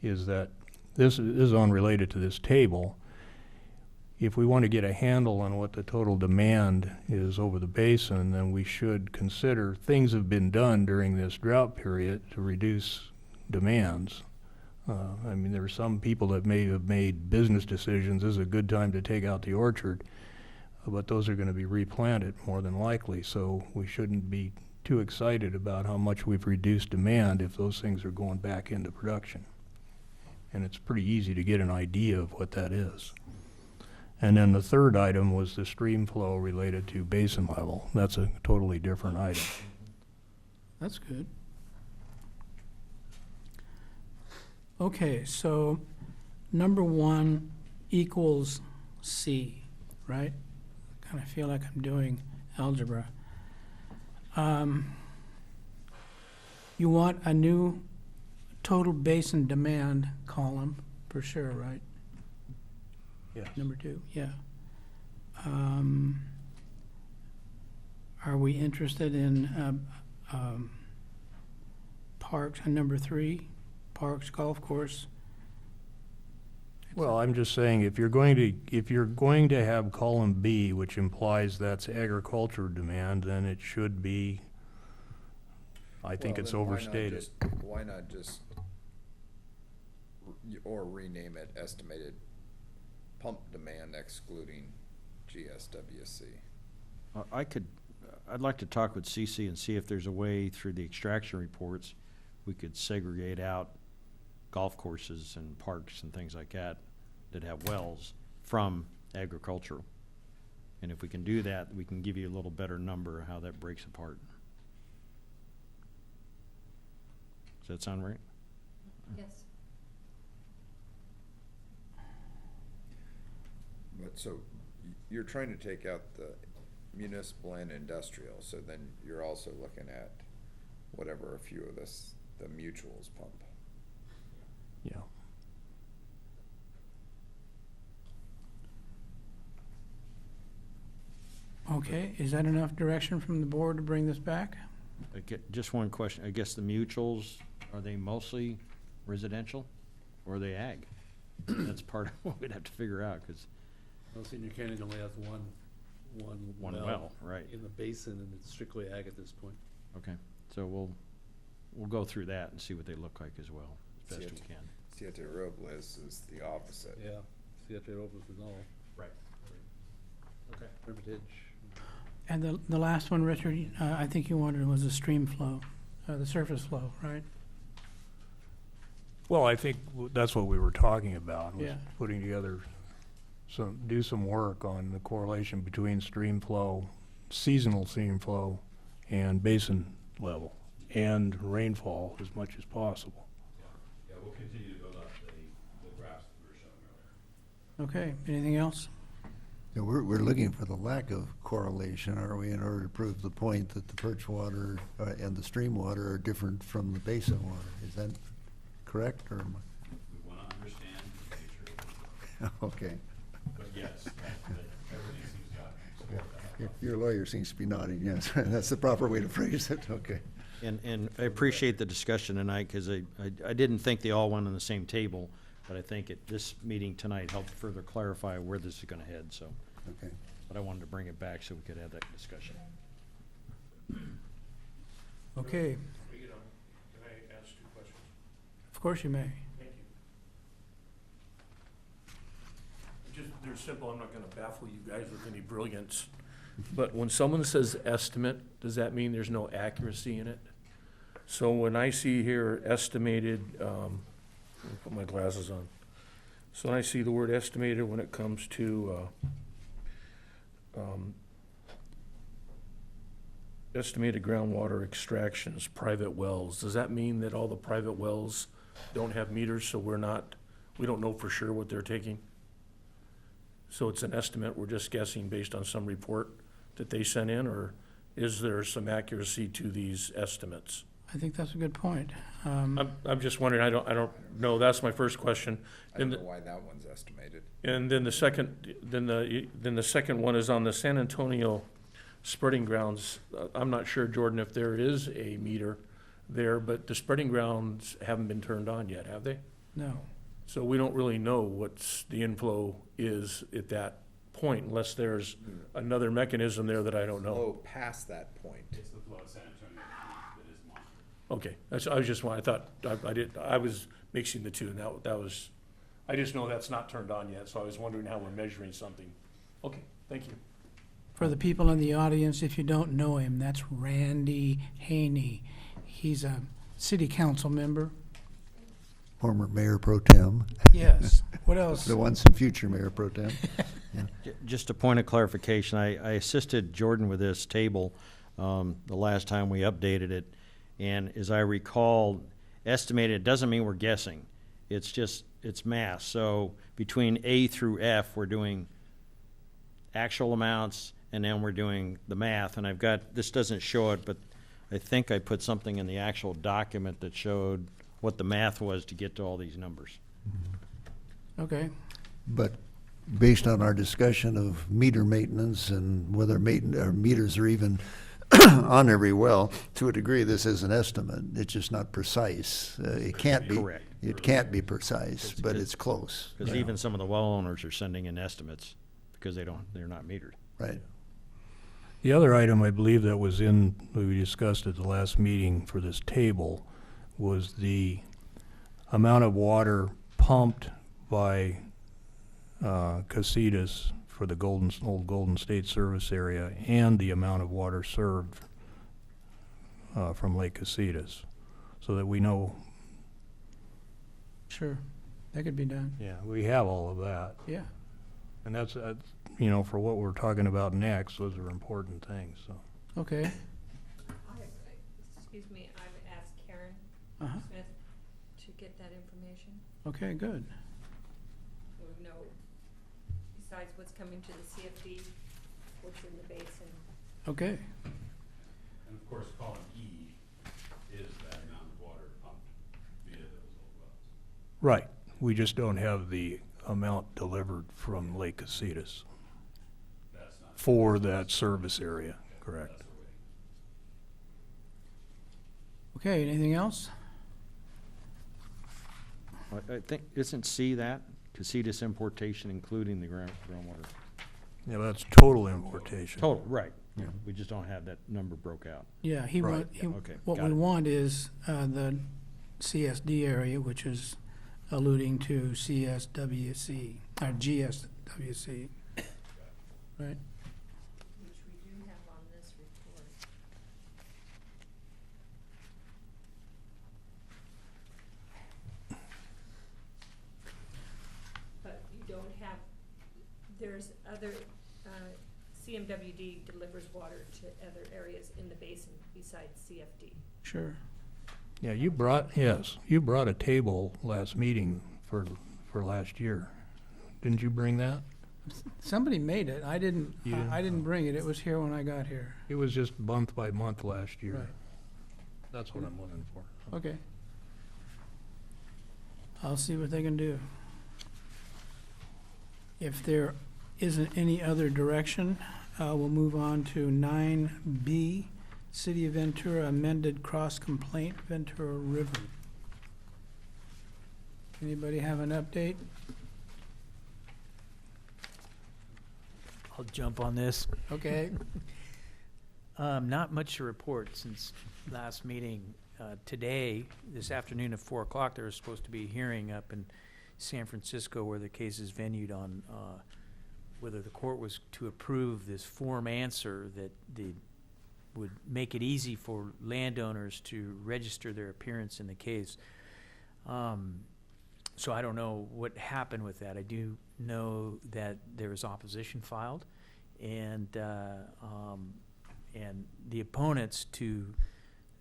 is that this is unrelated to this table. If we want to get a handle on what the total demand is over the basin, then we should consider things have been done during this drought period to reduce demands. I mean, there are some people that may have made business decisions, this is a good time to take out the orchard, but those are going to be replanted more than likely, so we shouldn't be too excited about how much we've reduced demand if those things are going back into production. And it's pretty easy to get an idea of what that is. And then the third item was the stream flow related to basin level. That's a totally different item. That's good. Okay, so number 1 equals C, right? Kind of feel like I'm doing algebra. You want a new total basin demand column for sure, right? Yes. Number 2, yeah. Are we interested in parks on number 3? Parks, golf course? Well, I'm just saying, if you're going to have column B, which implies that's agriculture demand, then it should be, I think it's overstated. Why not just, or rename it estimated pump demand excluding GSWC? I'd like to talk with CC and see if there's a way through the extraction reports we could segregate out golf courses and parks and things like that that have wells from agricultural. And if we can do that, we can give you a little better number of how that breaks apart. Does that sound right? Yes. But so you're trying to take out the municipal and industrial, so then you're also looking at whatever a few of the mutuals pump. Yeah. Okay, is that enough direction from the board to bring this back? Just one question. I guess the mutuals, are they mostly residential or are they ag? That's part of what we'd have to figure out, because Well, Senior Canyon only has one one well, right. in the basin, and it's strictly ag at this point. Okay, so we'll go through that and see what they look like as well, as best we can. Siete Robles is the opposite. Yeah, Siete Robles is all Right. Okay. Hermitage. And the last one, Richard, I think you wanted was the stream flow, the surface flow, right? Well, I think that's what we were talking about, was Yeah. putting together do some work on the correlation between stream flow, seasonal stream flow, and basin level, and rainfall as much as possible. Yeah, we'll continue to build up the graphs that we were showing earlier. Okay, anything else? Yeah, we're looking for the lack of correlation, are we, in order to prove the point that the perch water and the stream water are different from the basin water? Is that correct, or am We want to understand the nature of the I? Okay. but yes, everything seems to support that. Your lawyer seems to be nodding, yes. That's the proper way to phrase it, okay. And I appreciate the discussion tonight, because I didn't think they all went on the same table, but I think this meeting tonight helped further clarify where this is gonna head, so. Okay. But I wanted to bring it back so we could have that discussion. Okay, You know, can I ask 2 questions? of course you may. Thank you. They're simple, I'm not gonna baffle you guys with any brilliance. But when someone says estimate, does that mean there's no accuracy in it? So when I see here estimated, let me put my glasses on. So when I see the word estimated when it comes to, estimated groundwater extractions, private wells, does that mean that all the private wells don't have meters, so we don't know for sure what they're taking? So it's an estimate, we're just guessing based on some report that they sent in, or is there some accuracy to these estimates? I think that's a good point. I'm just wondering, I don't know, that's my first question. I don't know why that one's estimated. And then the second one is on the San Antonio spreading grounds. I'm not sure, Jordan, if there is a meter there, but the spreading grounds haven't been turned on yet, have they? No. So we don't really know what's the inflow is at that point unless there's another mechanism there that I don't know. Oh, past that point. It's the flow of San Antonio that is monitored. Okay, I was mixing the two, and that was, I just know that's not turned on yet, so I was wondering how we're measuring something. Okay, thank you. For the people in the audience, if you don't know him, that's Randy Haney. He's a city council member. Former Mayor Pro Tem. Yes. What else? The once and future Mayor Pro Tem. Just a point of clarification, I assisted Jordan with this table the last time we updated it, and as I recall, estimated, it doesn't mean we're guessing. It's math. So between A through F, we're doing actual amounts, and then we're doing the math, and this doesn't show it, but I think I put something in the actual document that showed what the math was to get to all these numbers. Okay. But based on our discussion of meter maintenance and whether meters are even on every well, to a degree, this is an estimate. It's just not precise. It can't be. Correct. It can't be precise, but it's close. Because even some of the well owners are sending in estimates because they're not metered. Right. The other item I believe that was we discussed at the last meeting for this table was the amount of water pumped by Casitas for the old Golden State service area and the amount of water served from Lake Casitas, so that we know. Sure. That could be done. Yeah, we have all of that. Yeah. And that's for what we're talking about next, those are important things, so. Okay. Excuse me, I've asked Karen Uh-huh. Smith to get that information. Okay, good. So we know, besides what's coming to the CFD, what's in the basin. Okay. And of course, column E is that amount of water pumped via those old wells. Right, we just don't have the amount delivered from Lake Casitas That's not. for that service area, correct? That's the way. Okay, anything else? I think, isn't C that? Casitas importation, including the groundwater? Yeah, that's total importation. Total, right. Yeah. We just don't have that number broke out. Yeah, Right. Okay, what got we it. want is the CSD area, which is alluding to CSWC, or GSWC. Right? Which we do have on this report. But you don't have, there's other, CMWD delivers water to other areas in the basin besides CFD. Sure. Yeah, you brought a table last meeting for last year. Didn't you bring that? Somebody made it. I didn't. You didn't? I didn't bring it. It was here when I got here. It was just month by month last year. Right. That's what I'm looking for. Okay. I'll see what they can do. If there isn't any other direction, we'll move on to 9B, City of Ventura amended cross complaint Ventura River. Anybody have an update? I'll jump on this. Okay. Not much to report since last meeting. Today, this afternoon at 4 o'clock, there was supposed to be a hearing up in San Francisco where the case is venued on whether the court was to approve this form answer that would make it easy for landowners to register their appearance in the case. So I don't know what happened with that. I do know that there was opposition filed, and the opponents to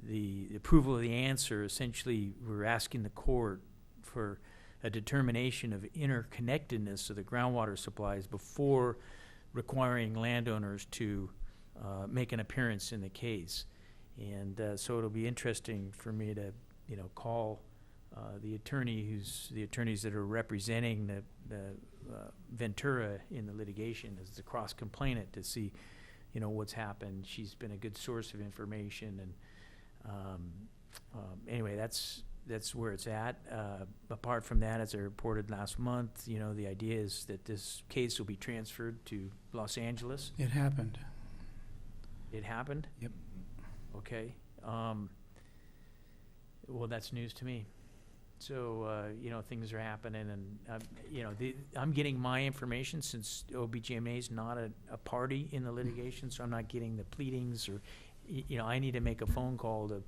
the approval of the answer essentially were asking the court for a determination of interconnectedness of the groundwater supplies before requiring landowners to make an appearance in the case. And so it'll be interesting for me to, call the attorneys that are representing the Ventura in the litigation as the cross complainant to see, what's happened. She's been a good source of information, and anyway, that's where it's at. Apart from that, as I reported last month, the idea is that this case will be transferred to Los Angeles. It happened. It happened? Yep. Okay. Well, that's news to me. So, things are happening, and, I'm getting my information since OBGMA is not a party in the litigation, so I'm not getting the pleadings or, I need to make a phone call to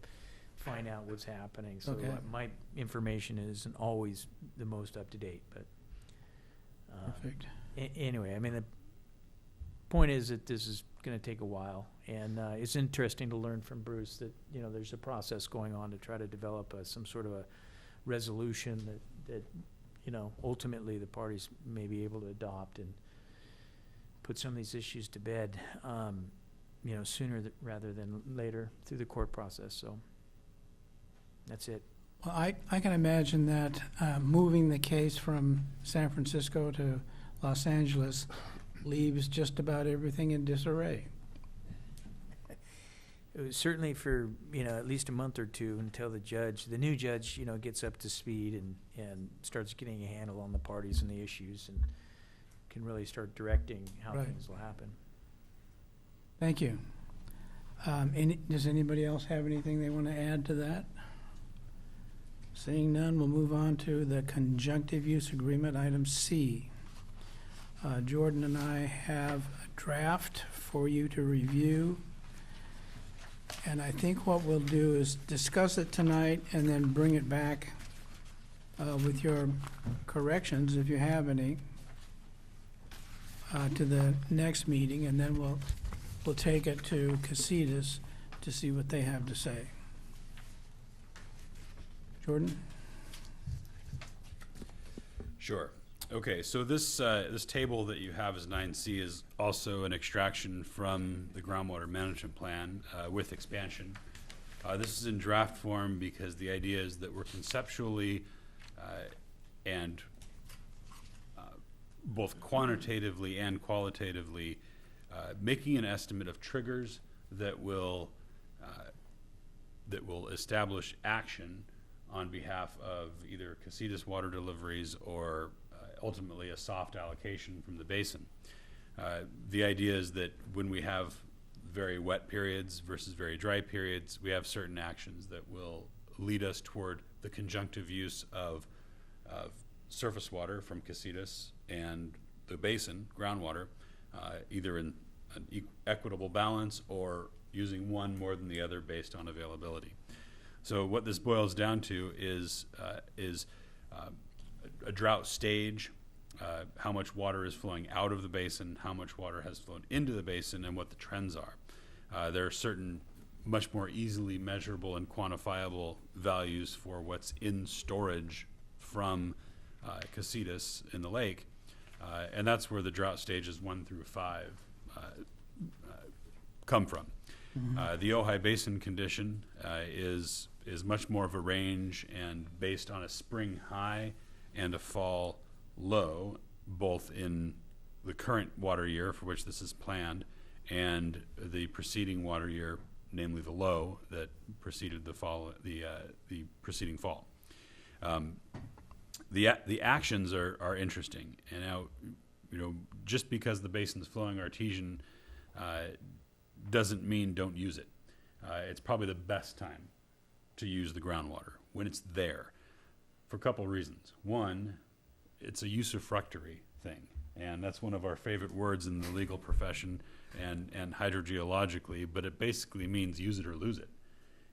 find out what's happening. So Okay. my information isn't always the most up to date, but Perfect. Anyway, I mean, the point is that this is going to take a while, and it's interesting to learn from Bruce that there's a process going on to try to develop some sort of a resolution that ultimately the parties may be able to adopt and put some of these issues to bed, sooner rather than later through the court process. So that's it. Well, I can imagine that moving the case from San Francisco to Los Angeles leaves just about everything in disarray. It was certainly for at least a month or two until the new judge gets up to speed and starts getting a handle on the parties and the issues and can really start directing how Right. things will happen. Thank you. Does anybody else have anything they want to add to that? Seeing none, we'll move on to the conjunctive use agreement, item C. Jordan and I have a draft for you to review. And I think what we'll do is discuss it tonight and then bring it back with your corrections, if you have any, to the next meeting, and then we'll take it to Casitas to see what they have to say. Jordan? Sure. Okay, so this table that you have as 9C is also an extraction from the groundwater management plan with expansion. This is in draft form because the idea is that we're conceptually and both quantitatively and qualitatively making an estimate of triggers that will establish action on behalf of either Casitas water deliveries or ultimately a soft allocation from the basin. The idea is that when we have very wet periods versus very dry periods, we have certain actions that will lead us toward the conjunctive use of surface water from Casitas and the basin, groundwater, either in an equitable balance or using one more than the other based on availability. So what this boils down to is a drought stage, how much water is flowing out of the basin, how much water has flown into the basin, and what the trends are. There are certain much more easily measurable and quantifiable values for what's in storage from Casitas in the lake, and that's where the drought stages 1 through 5 come from. The Ojai Basin condition is much more of a range and based on a spring high and a fall low, both in the current water year for which this is planned and the preceding water year, namely the low that preceded the fall, the preceding fall. The actions are interesting, and now just because the basin's flowing artesian doesn't mean don't use it. It's probably the best time to use the groundwater, when it's there, for a couple of reasons. One, it's a usufructuary thing, and that's one of our favorite words in the legal profession and hydrogeologically, but it basically means use it or lose it.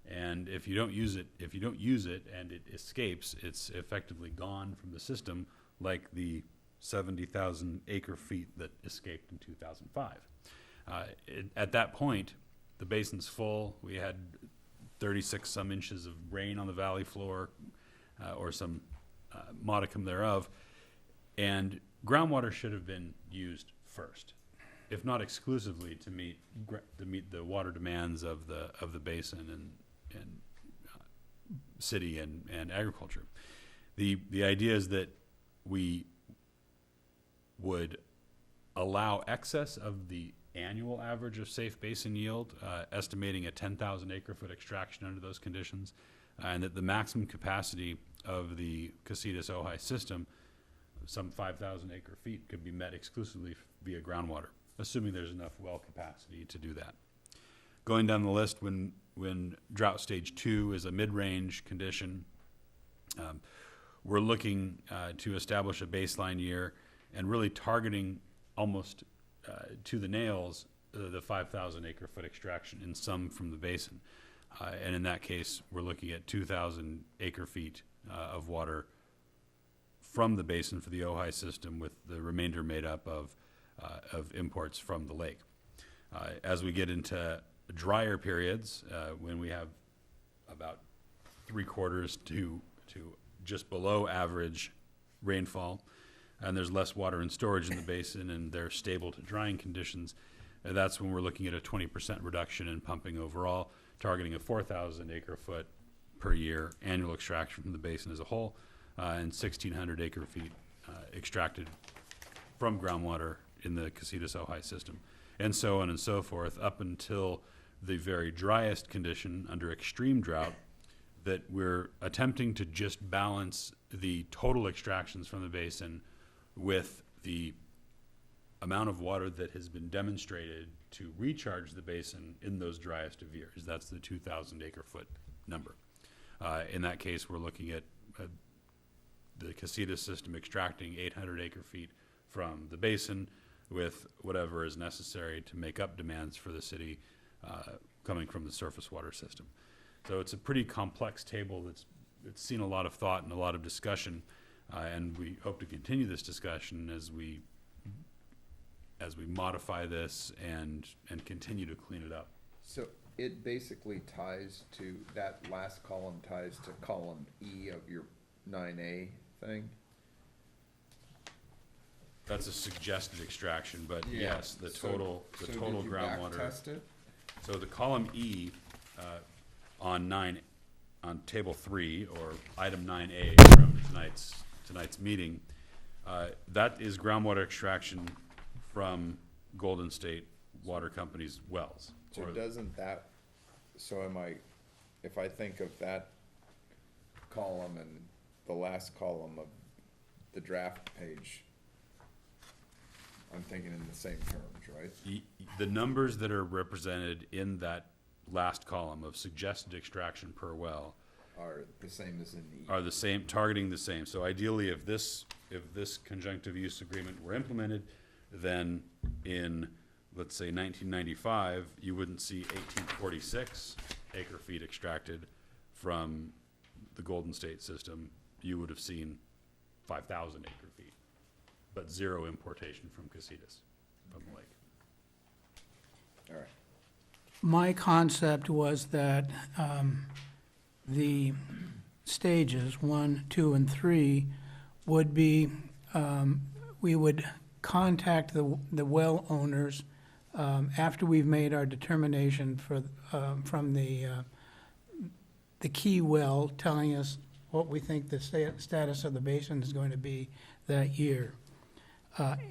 And if you don't use it and it escapes, it's effectively gone from the system, like the 70,000 acre feet that escaped in 2005. At that point, the basin's full. We had 36 some inches of rain on the valley floor, or some modicum thereof, and groundwater should have been used first, if not exclusively, to meet the water demands of the basin and city and agriculture. The idea is that we would allow excess of the annual average of safe basin yield, estimating a 10,000 acre foot extraction under those conditions, and that the maximum capacity of the Casitas-Ojai system, some 5,000 acre feet, could be met exclusively via groundwater, assuming there's enough well capacity to do that. Going down the list, when drought stage 2 is a mid-range condition, we're looking to establish a baseline year and really targeting almost to the nails the 5,000 acre foot extraction in some from the basin. And in that case, we're looking at 2,000 acre feet of water from the basin for the Ojai system, with the remainder made up of imports from the lake. As we get into drier periods, when we have about 3/4 to just below average rainfall, and there's less water in storage in the basin and they're stable to drying conditions, that's when we're looking at a 20% reduction in pumping overall, targeting a 4,000 acre foot per year annual extraction from the basin as a whole, and 1,600 acre feet extracted from groundwater in the Casitas-Ojai system, and so on and so forth, up until the very driest condition under extreme drought, that we're attempting to just balance the total extractions from the basin with the amount of water that has been demonstrated to recharge the basin in those driest of years. That's the 2,000 acre foot number. In that case, we're looking at the Casitas system extracting 800 acre feet from the basin, with whatever is necessary to make up demands for the city coming from the surface water system. So it's a pretty complex table that's seen a lot of thought and a lot of discussion, and we hope to continue this discussion as we modify this and continue to clean it up. So it basically ties to, that last column ties to column E of your 9A thing? That's a suggested extraction, but Yeah. yes, the So- total so did you groundwater. backtest it? So the column E on table 3, or item 9A from tonight's meeting, that is groundwater extraction from Golden State Water Company's wells. So Or- doesn't that, if I think of that column and the last column of the draft page, I'm thinking in the same terms, right? The numbers that are represented in that last column of suggested extraction per well Are the same as in E. are the same, targeting the same. So ideally, if this conjunctive use agreement were implemented, then in, let's say, 1995, you wouldn't see 1846 acre feet extracted from the Golden State system. You would have seen 5,000 acre feet, but zero importation from Casitas, from the lake. All right. My concept was that the stages 1, 2, and 3 would be, we would contact the well owners after we've made our determination from the key well, telling us what we think the status of the basin is going to be that year.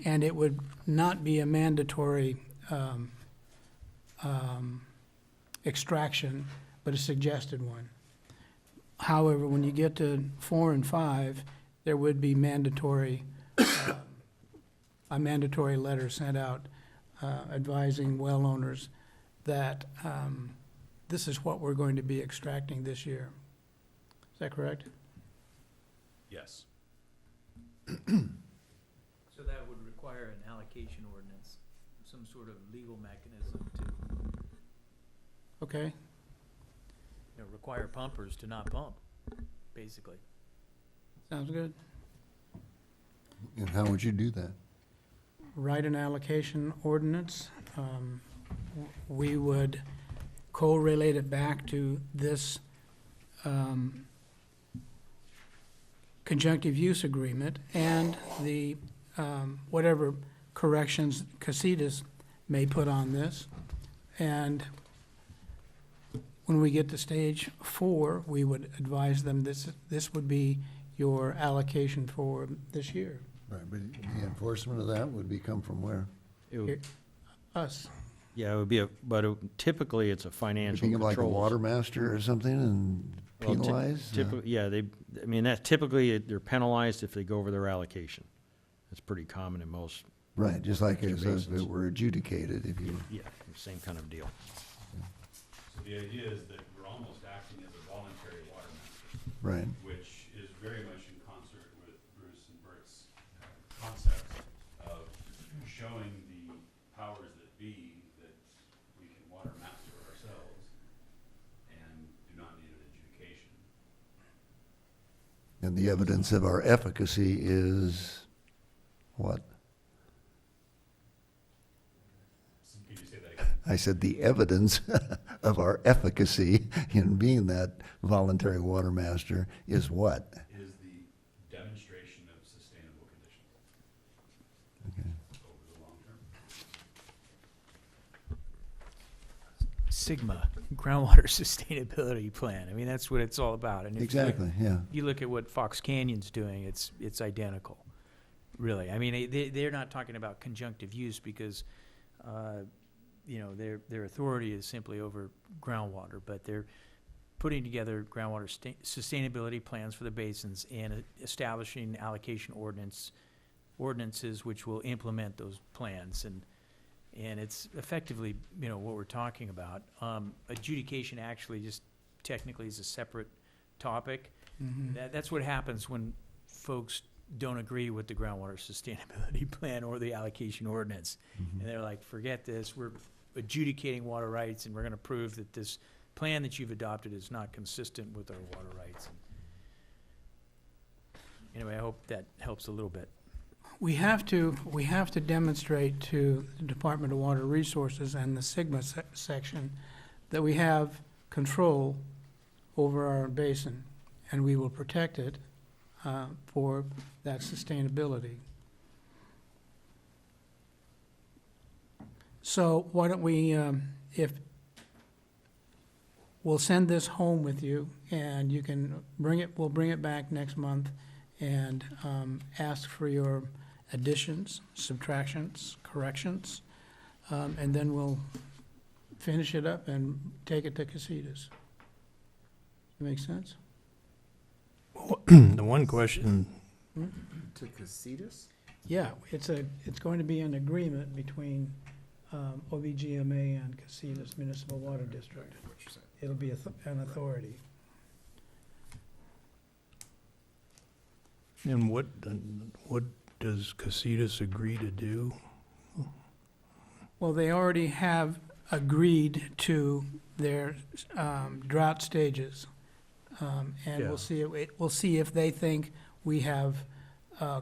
And it would not be a mandatory extraction, but a suggested one. However, when you get to 4 and 5, there would be a mandatory letter sent out advising well owners that this is what we're going to be extracting this year. Is that correct? Yes. So that would require an allocation ordinance, some sort of legal mechanism to, Okay, require pumpers to not pump, basically. sounds good. And how would you do that? Write an allocation ordinance. We would correlate it back to this conjunctive use agreement and the, whatever corrections Casitas may put on this. And when we get to stage 4, we would advise them this would be your allocation for this year. Right, but the enforcement of that would come from where? It would- Us. Yeah, it would be typically it's a financial Thinking like a controls. water master or something and Well, penalize? Typically, yeah, that typically they're penalized if they go over their allocation. That's pretty common in most, Right, just like Your as if basins. it were adjudicated, if you, yeah, same kind of deal. So the idea is that we're almost acting as a voluntary water master, right. which is very much in concert with Bruce and Bert's concept of showing the powers that be that we can water master ourselves and do not need an adjudication. And the evidence of our efficacy is what? Can you say that again? I said the evidence of our efficacy in being that voluntary water master is what? Is the demonstration of sustainable conditions Okay. over the long term. Sigma, groundwater sustainability plan. I mean, that's what it's all about. And if you look- Exactly, yeah. You look at what Fox Canyon's doing, it's identical, really. I mean, they're not talking about conjunctive use because, their authority is simply over groundwater, but they're putting together groundwater sustainability plans for the basins and establishing allocation ordinances which will implement those plans. And it's effectively, what we're talking about. Adjudication actually just technically is a separate topic. That's what happens when folks don't agree with the groundwater sustainability plan or the allocation ordinance. And they're like, forget this, we're adjudicating water rights and we're gonna prove that this plan that you've adopted is not consistent with our water rights. Anyway, I hope that helps a little bit. We have to demonstrate to the Department of Water Resources and the Sigma section that we have control over our basin, and we will protect it for that sustainability. So why don't we, we'll send this home with you, and you can we'll bring it back next month and ask for your additions, subtractions, corrections, and then we'll finish it up and take it to Casitas. Make sense? The one question, To Casitas? Yeah, it's going to be an agreement between OBGMA and Casitas Municipal Water District. It'll be an authority. and what does Casitas agree to do? Well, they already have agreed to their drought stages. And Yeah. we'll see if they think we have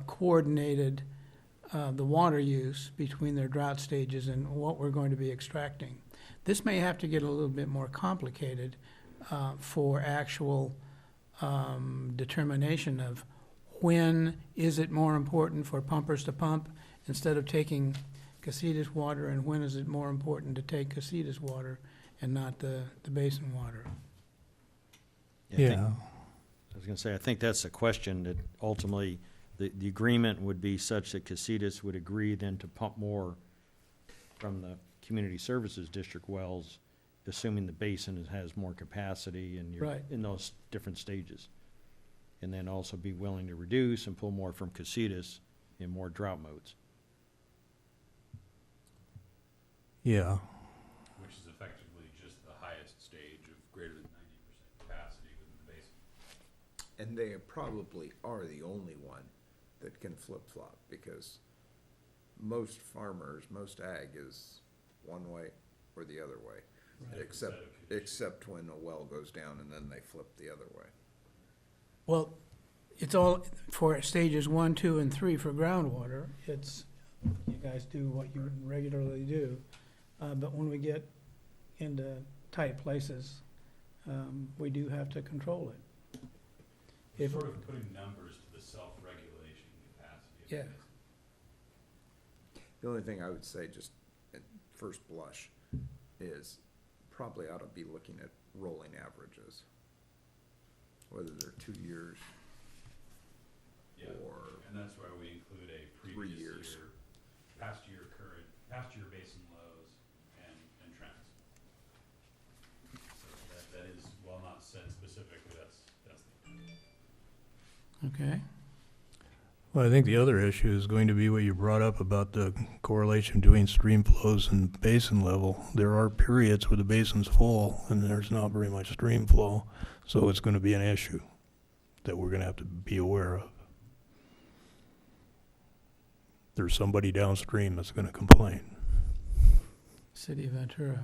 coordinated the water use between their drought stages and what we're going to be extracting. This may have to get a little bit more complicated for actual determination of when is it more important for pumpers to pump instead of taking Casitas water, and when is it more important to take Casitas water and not the basin water. I think- Yeah, I was gonna say, I think that's the question, that ultimately, the agreement would be such that Casitas would agree then to pump more from the Community Services District wells, assuming the basin has more capacity and you're Right. in those different stages. And then also be willing to reduce and pull more from Casitas in more drought modes. yeah. Which is effectively And they probably are the only one that can flip-flop, because most farmers, most ag is one way or the other way. Except when a well goes down and then they flip the other way. Well, it's all for stages 1, 2, and 3 for groundwater. It's, you guys do what you regularly do. But when we get into tight places, we do have to control it. We're sort of putting numbers to the self-regulation capacity of Yeah. this. The only thing I would say, just at first blush, is probably ought to be looking at rolling averages. Whether they're 2 years Yeah, or and that's why we include a 3 previous years. year, past year current, past year basin lows and trends. So that is, while not said specifically, that's the. Okay. Well, I think the other issue is going to be what you brought up about the correlation between stream flows and basin level. There are periods where the basin's full and there's not very much stream flow, so it's going to be an issue that we're going to have to be aware of. There's somebody downstream that's going to complain. City of Ventura.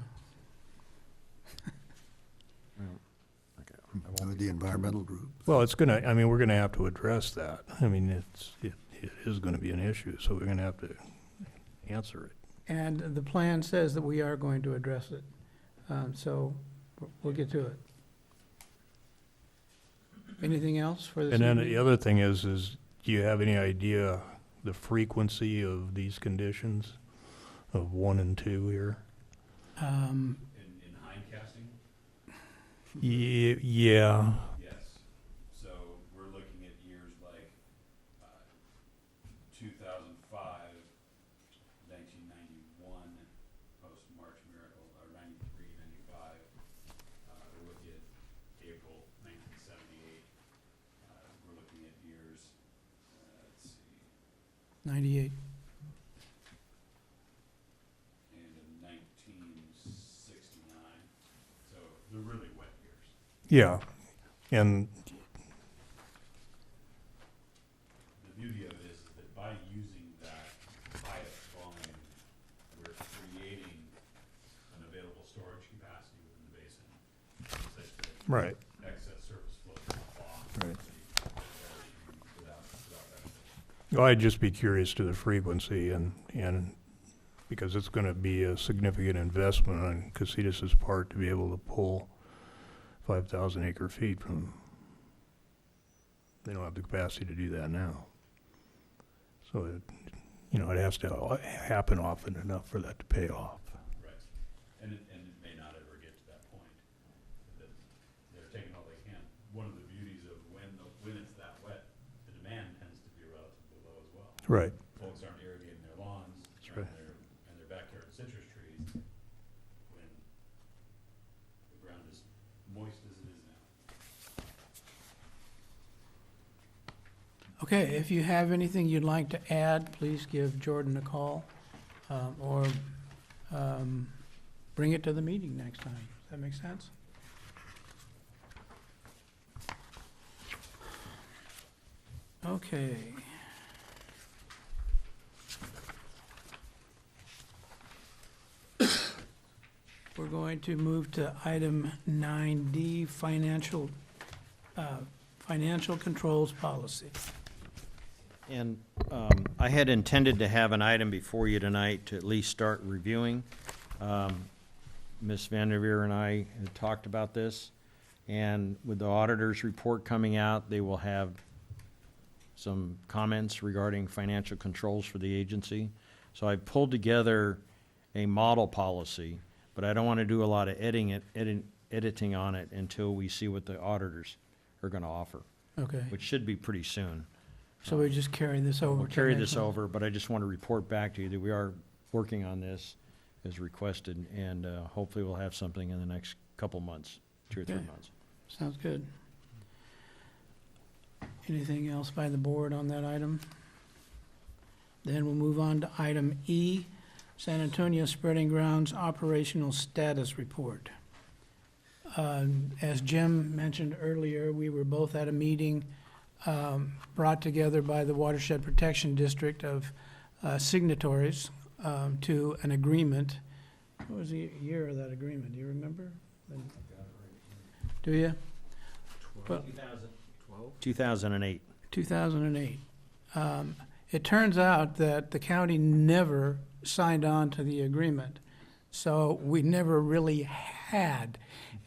With the environmental group. Well, it's going to, I mean, we're going to have to address that. I mean, it is going to be an issue, so we're going to have to answer it. And the plan says that we are going to address it. So we'll get to it. Anything else for this And then evening? the other thing is do you have any idea the frequency of these conditions of 1 and 2 here? In hindcasting? Yeah. Yes. So we're looking at years like 2005, 1991, post-March Miracle, or 93, 95. We're looking at April 1978. We're looking at years, let's see, 98. and in 1969. So they're really wet years. Yeah. And The beauty of it is that by using that highest volume, we're creating an available storage capacity within the basin, such that right. excess surface flow is off. Right. Without benefit. Well, I'd just be curious to the frequency and because it's going to be a significant investment on Casitas's part to be able to pull 5,000 acre feet from, they don't have the capacity to do that now. So, it has to happen often enough for that to pay off. Right. And it may not ever get to that point. That they're taking all they can. One of the beauties of when it's that wet, the demand tends to be relatively low as well. Right. Folks aren't irrigating their lawns. That's right. And their backyard citrus trees when the ground is moist as it is now. Okay, if you have anything you'd like to add, please give Jordan a call, or bring it to the meeting next time. Does that make sense? Okay. We're going to move to item 9D, financial controls policy. And I had intended to have an item before you tonight to at least start reviewing. Ms. Vanderveer and I had talked about this, and with the auditor's report coming out, they will have some comments regarding financial controls for the agency. So I pulled together a model policy, but I don't want to do a lot of editing on it until we see what the auditors are going to offer, Okay, which should be pretty soon. so we just carry this over. We'll to carry next this one. over, but I just want to report back to you that we are working on this as requested, and hopefully we'll have something in the next couple months, 2 or 3 Okay. months. Sounds good. Anything else by the board on that item? Then we'll move on to item E, San Antonio Spreading Grounds Operational Status Report. As Jim mentioned earlier, we were both at a meeting brought together by the Watershed Protection District of signatories to an agreement. What was the year of that agreement? Do you remember? Do you? Well, 2008. 2008. It turns out that the county never signed on to the agreement, so we never really had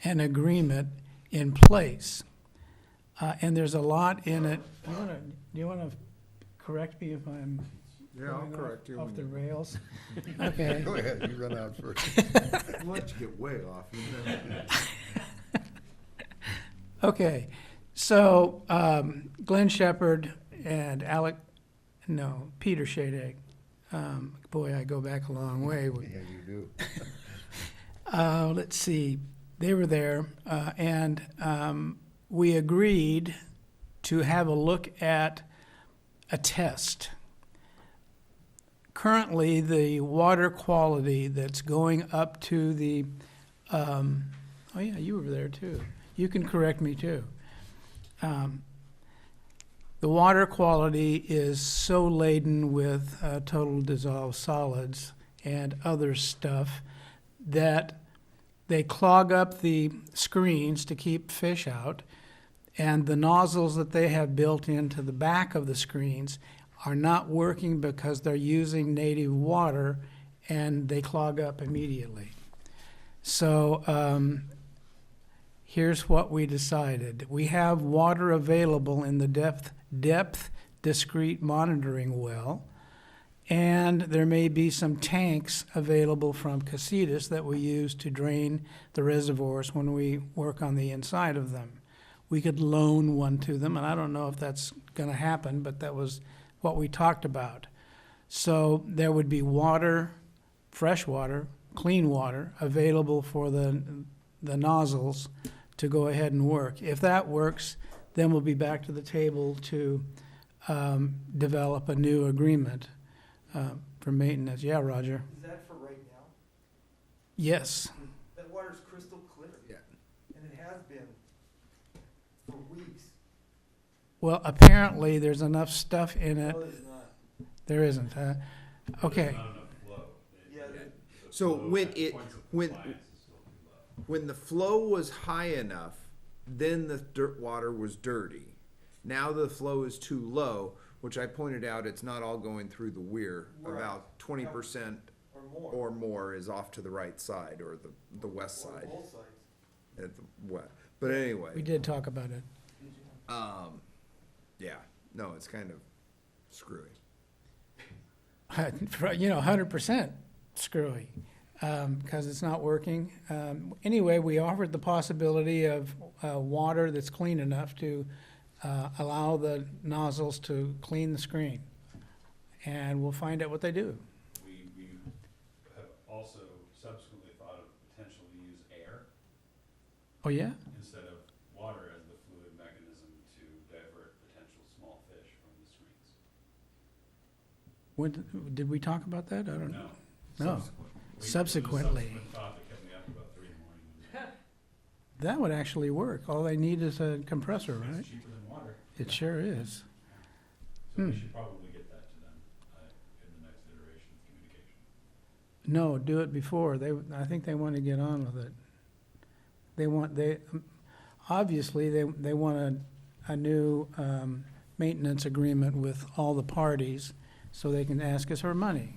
an agreement in place. And there's a lot in it. Do you want to correct me if I'm Yeah, I'll going correct you. off when the you- rails? Okay. Go ahead, you run out first. We'll let you get way off. Okay, so Glenn Shepherd and Peter Shadegg. Boy, I go back a long way. Yeah, you do. Let's see, they were there, and we agreed to have a look at a test. Currently, the water quality that's going up to the, oh yeah, you were there too. You can correct me too. The water quality is so laden with total dissolved solids and other stuff that they clog up the screens to keep fish out, and the nozzles that they have built into the back of the screens are not working because they're using native water and they clog up immediately. So here's what we decided. We have water available in the depth discrete monitoring well, and there may be some tanks available from Casitas that we use to drain the reservoirs when we work on the inside of them. We could loan one to them, and I don't know if that's going to happen, but that was what we talked about. So there would be water, fresh water, clean water, available for the nozzles to go ahead and work. If that works, then we'll be back to the table to develop a new agreement for maintenance. Yeah, Roger? Is that for right now? Yes. That water's crystal clear. Yeah. And it has been for weeks. Well, apparently, there's enough stuff in it. No, there's not. There isn't, huh? Okay. Yeah, So when the flow was high enough, then the dirt water was dirty. Now the flow is too low, which I pointed out it's not all going through the weir. Right. About 20% or more is off to the right side or the west or side. both sides. At the west. But anyway. We did talk about it. Yeah, no, it's kind of screwy. 100% screwy, because it's not working. Anyway, we offered the possibility of water that's clean enough to allow the nozzles to clean the screen. And we'll find out what they do. We have also subsequently thought of potential to use air Oh, yeah? instead of water as the fluid mechanism to divert potential small fish from the screens. When, did we talk about that? I don't know. No. No. It was a Subsequently. subsequent thought that kept me up about 3 in the morning. That would actually work. All they need is a compressor, right? It's cheaper than water. It sure is. So we Hmm. should probably get that to them in the next iteration of communication. No, do it before. I think they want to get on with it. Obviously, they want a new maintenance agreement with all the parties so they can ask us for money,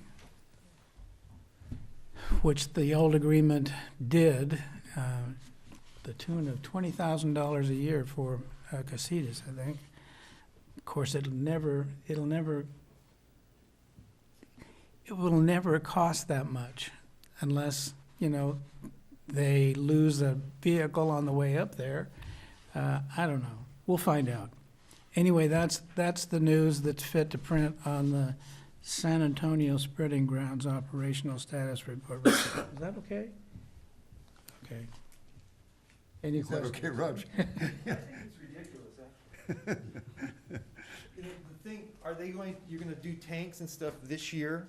which the old agreement did, the tune of $20,000 a year for Casitas, I think. Of course, it will never cost that much unless, they lose a vehicle on the way up there. I don't know. We'll find out. Anyway, that's the news that's fit to print on the San Antonio Spreading Grounds Operational Status Report. Is that okay? Okay. Any Is that questions? okay, Roger? I think it's ridiculous, actually. The thing, you're gonna do tanks and stuff this year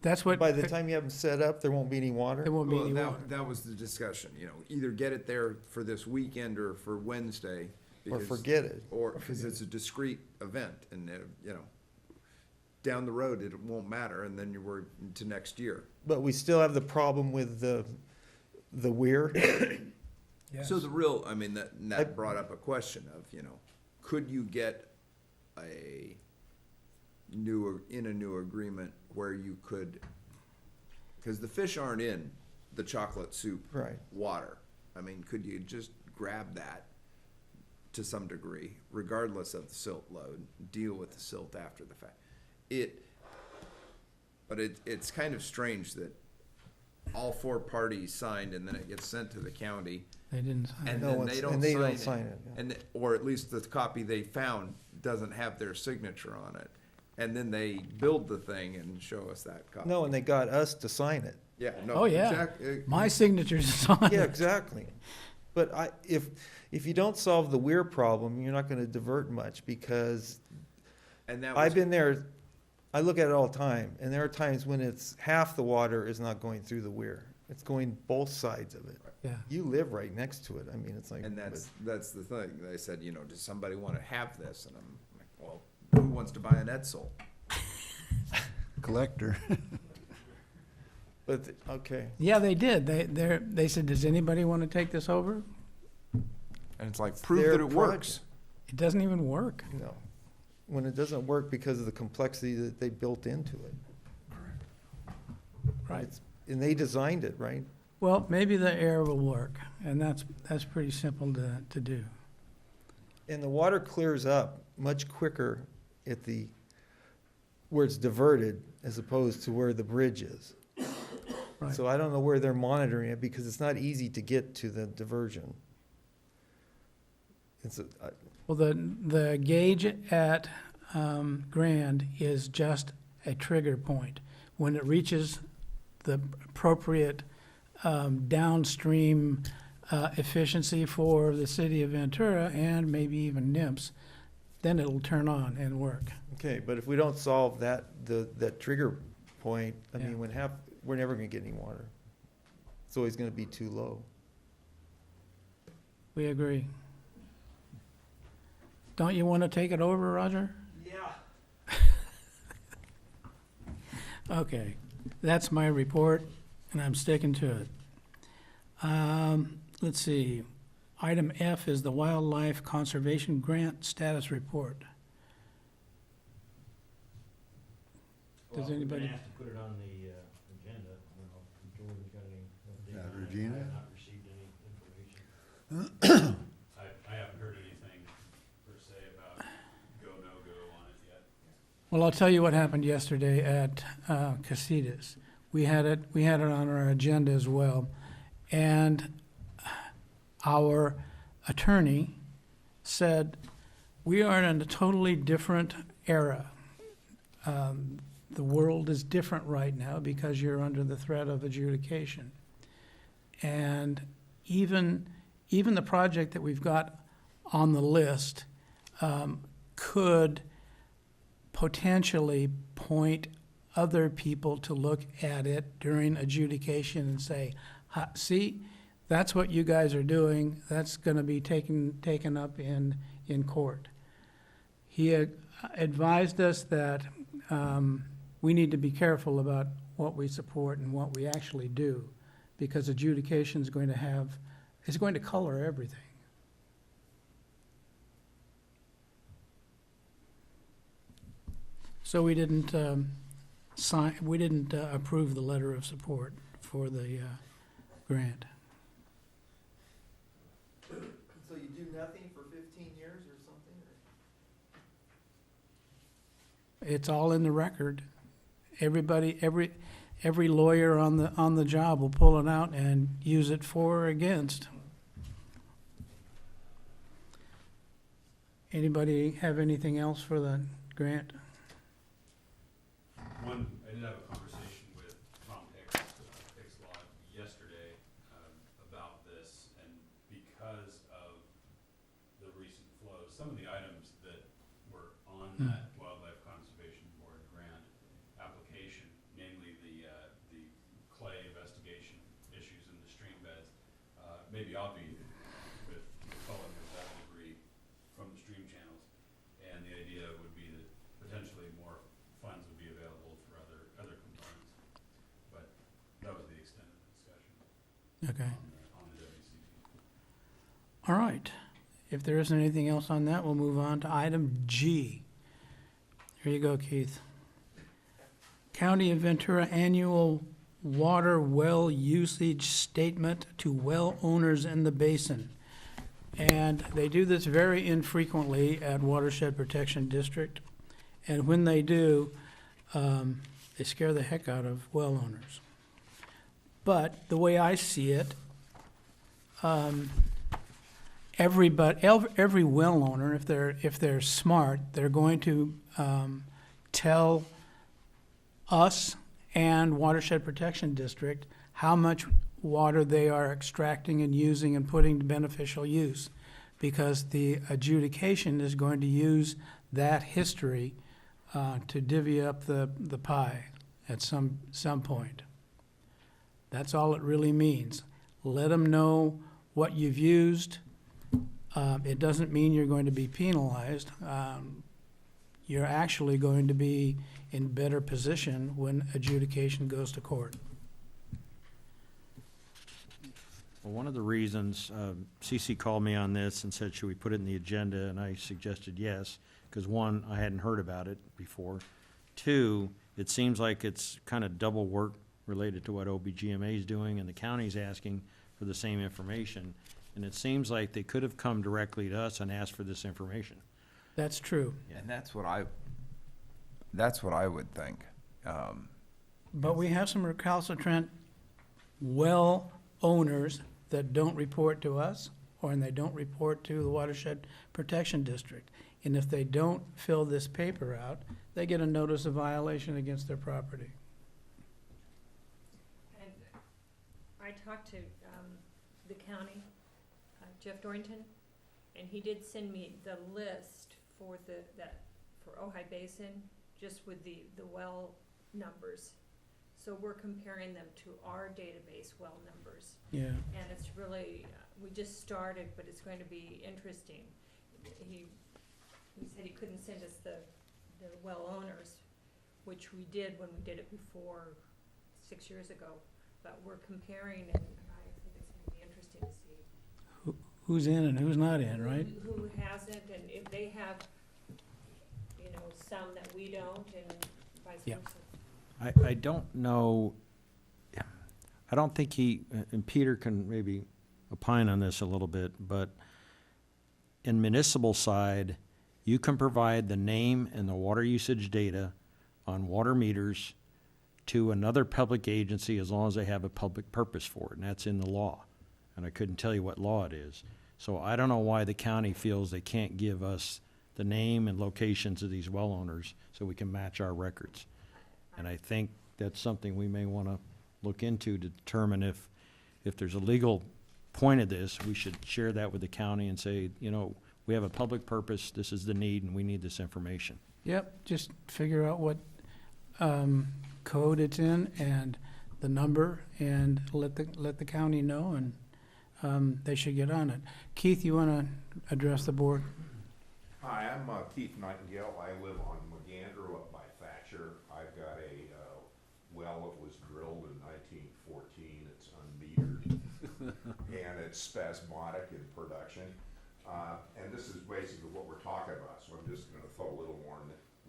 That's what. By the time you have them set up, there won't be any water? There won't be Well, any water. that was the discussion, you know, either get it there for this weekend or for Wednesday. Or because- forget it. Or, because it's a discrete event, and, you know, down the road, it won't matter, and then you're to next year. But we still have the problem with the weir. Yes. So the real, I mean, that brought up a question of, you know, could you get a new agreement where you could, because the fish aren't in the chocolate soup Right. water. I mean, could you just grab that to some degree, regardless of the silt load, deal with the silt after the fact? But it's kind of strange that all four parties signed and then it gets sent to the county. They didn't sign And it. No then one's- they don't and they sign don't it. sign it, yeah. And, or at least the copy they found doesn't have their signature on it. And then they build the thing and show us that copy. No, and they got us to sign it. Yeah, no. Oh, yeah. exactly. My signature's on Yeah, it. exactly. But if you don't solve the weir problem, you're not gonna divert much, because And that I've was, been there, I look at it all the time, and there are times when it's half the water is not going through the weir. It's going both sides of it. Yeah. You live right next to it. I mean, it's like. and that's the thing. They said, you know, does somebody want to have this? And I'm like, well, who wants to buy an Edsel? Collector. But, okay. Yeah, they did. They said, does anybody want to take this over? And it's like, prove their that it works. It doesn't even work. No. When it doesn't work because of the complexity that they built into it. Right. And they designed it, right? Well, maybe the air will work, and that's pretty simple to do. And the water clears up much quicker at where it's diverted as opposed to where the bridge is. Right. So I don't know where they're monitoring it, because it's not easy to get to the diversion. Well, the gauge at Grand is just a trigger point. When it reaches the appropriate downstream efficiency for the city of Ventura and maybe even NIMS, then it'll turn on and work. Okay, but if we don't solve that trigger point, I Yeah. mean, we're never gonna get any water. It's always gonna be too low. We agree. Don't you want to take it over, Roger? Yeah. Okay, that's my report, and I'm sticking to it. Let's see. Item F is the Wildlife Conservation Grant Status Report. Does anybody? have to put it on the agenda. I don't know if Jordan's got any. Yeah, Regina? I have not received any information. I haven't heard anything per se about go, no go on it yet. Well, I'll tell you what happened yesterday at Casitas. We had it on our agenda as well, and our attorney said, we are in a totally different era. The world is different right now because you're under the threat of adjudication. And even the project that we've got on the list could potentially point other people to look at it during adjudication and say, see, that's what you guys are doing. That's going to be taken up in court. He advised us that we need to be careful about what we support and what we actually do, because adjudication is going to color everything. So we didn't approve the letter of support for the grant. So you do nothing for 15 years or something? It's all in the record. Everybody, every lawyer on the job will pull it out and use it for or against. Anybody have anything else for the grant? I did have a conversation with Tom Hicks, Hicks Law, yesterday about this, and because of the recent flows, some of the items that were on that Wildlife Conservation Board grant application, namely the may be obviated with culling of that debris from the stream channels. And the idea would be that potentially more funds would be available for other components. But that was the extent of the discussion Okay. on the WCP. All right. If there isn't anything else on that, we'll move on to item G. Here you go, Keith. County of Ventura Annual Water Well Usage Statement to Well Owners in the Basin. And they do this very infrequently at Watershed Protection District. And when they do, they scare the heck out of well owners. But the way I see it, every well owner, if they're smart, they're going to tell us and Watershed Protection District how much water they are extracting and using and putting to beneficial use, because the adjudication is going to use that history to divvy up the pie at some point. That's all it really means. Let them know what you've used. It doesn't mean you're going to be penalized. You're actually going to be in better position when adjudication goes to court. Well, one of the reasons, Cece called me on this and said, should we put it in the agenda? And I suggested yes, because one, I hadn't heard about it before. Two, it seems like it's kind of double work related to what OBGMA is doing, and the county's asking for the same information. And it seems like they could have come directly to us and asked for this information. That's true. And that's what I would think. But we have some recalcitrant well owners that don't report to us, and they don't report to the Watershed Protection District. And if they don't fill this paper out, they get a notice of violation against their property. And I talked to the county, Jeff Dorrington, and he did send me the list for for Ojai Basin, just with the well numbers. So we're comparing them to our database well numbers. Yeah. And it's really, we just started, but it's going to be interesting. He said he couldn't send us the well owners, which we did when we did it before 6 years ago. But we're comparing, and I think it's going to be interesting to see Who's in and who's not in, right? who hasn't, and if they have, some that we don't, and vice Yep. versa. I don't know, I don't think and Peter can maybe opine on this a little bit, but in municipal side, you can provide the name and the water usage data on water meters to another public agency as long as they have a public purpose for it, and that's in the law. And I couldn't tell you what law it is. So I don't know why the county feels they can't give us the name and locations of these well owners so we can match our records. And I think that's something we may want to look into to determine if there's a legal point of this, we should share that with the county and say, we have a public purpose, this is the need, and we need this information. Yep, just figure out what code it's in and the number, and let the county know, and they should get on it. Keith, you want to address the board? Hi, I'm Keith Nightingale. I live on McGandrew up by Thatcher. I've got a well that was drilled in 1914. It's unmetered and it's spasmodic in production. And this is basically what we're talking about. So I'm just going to throw a little more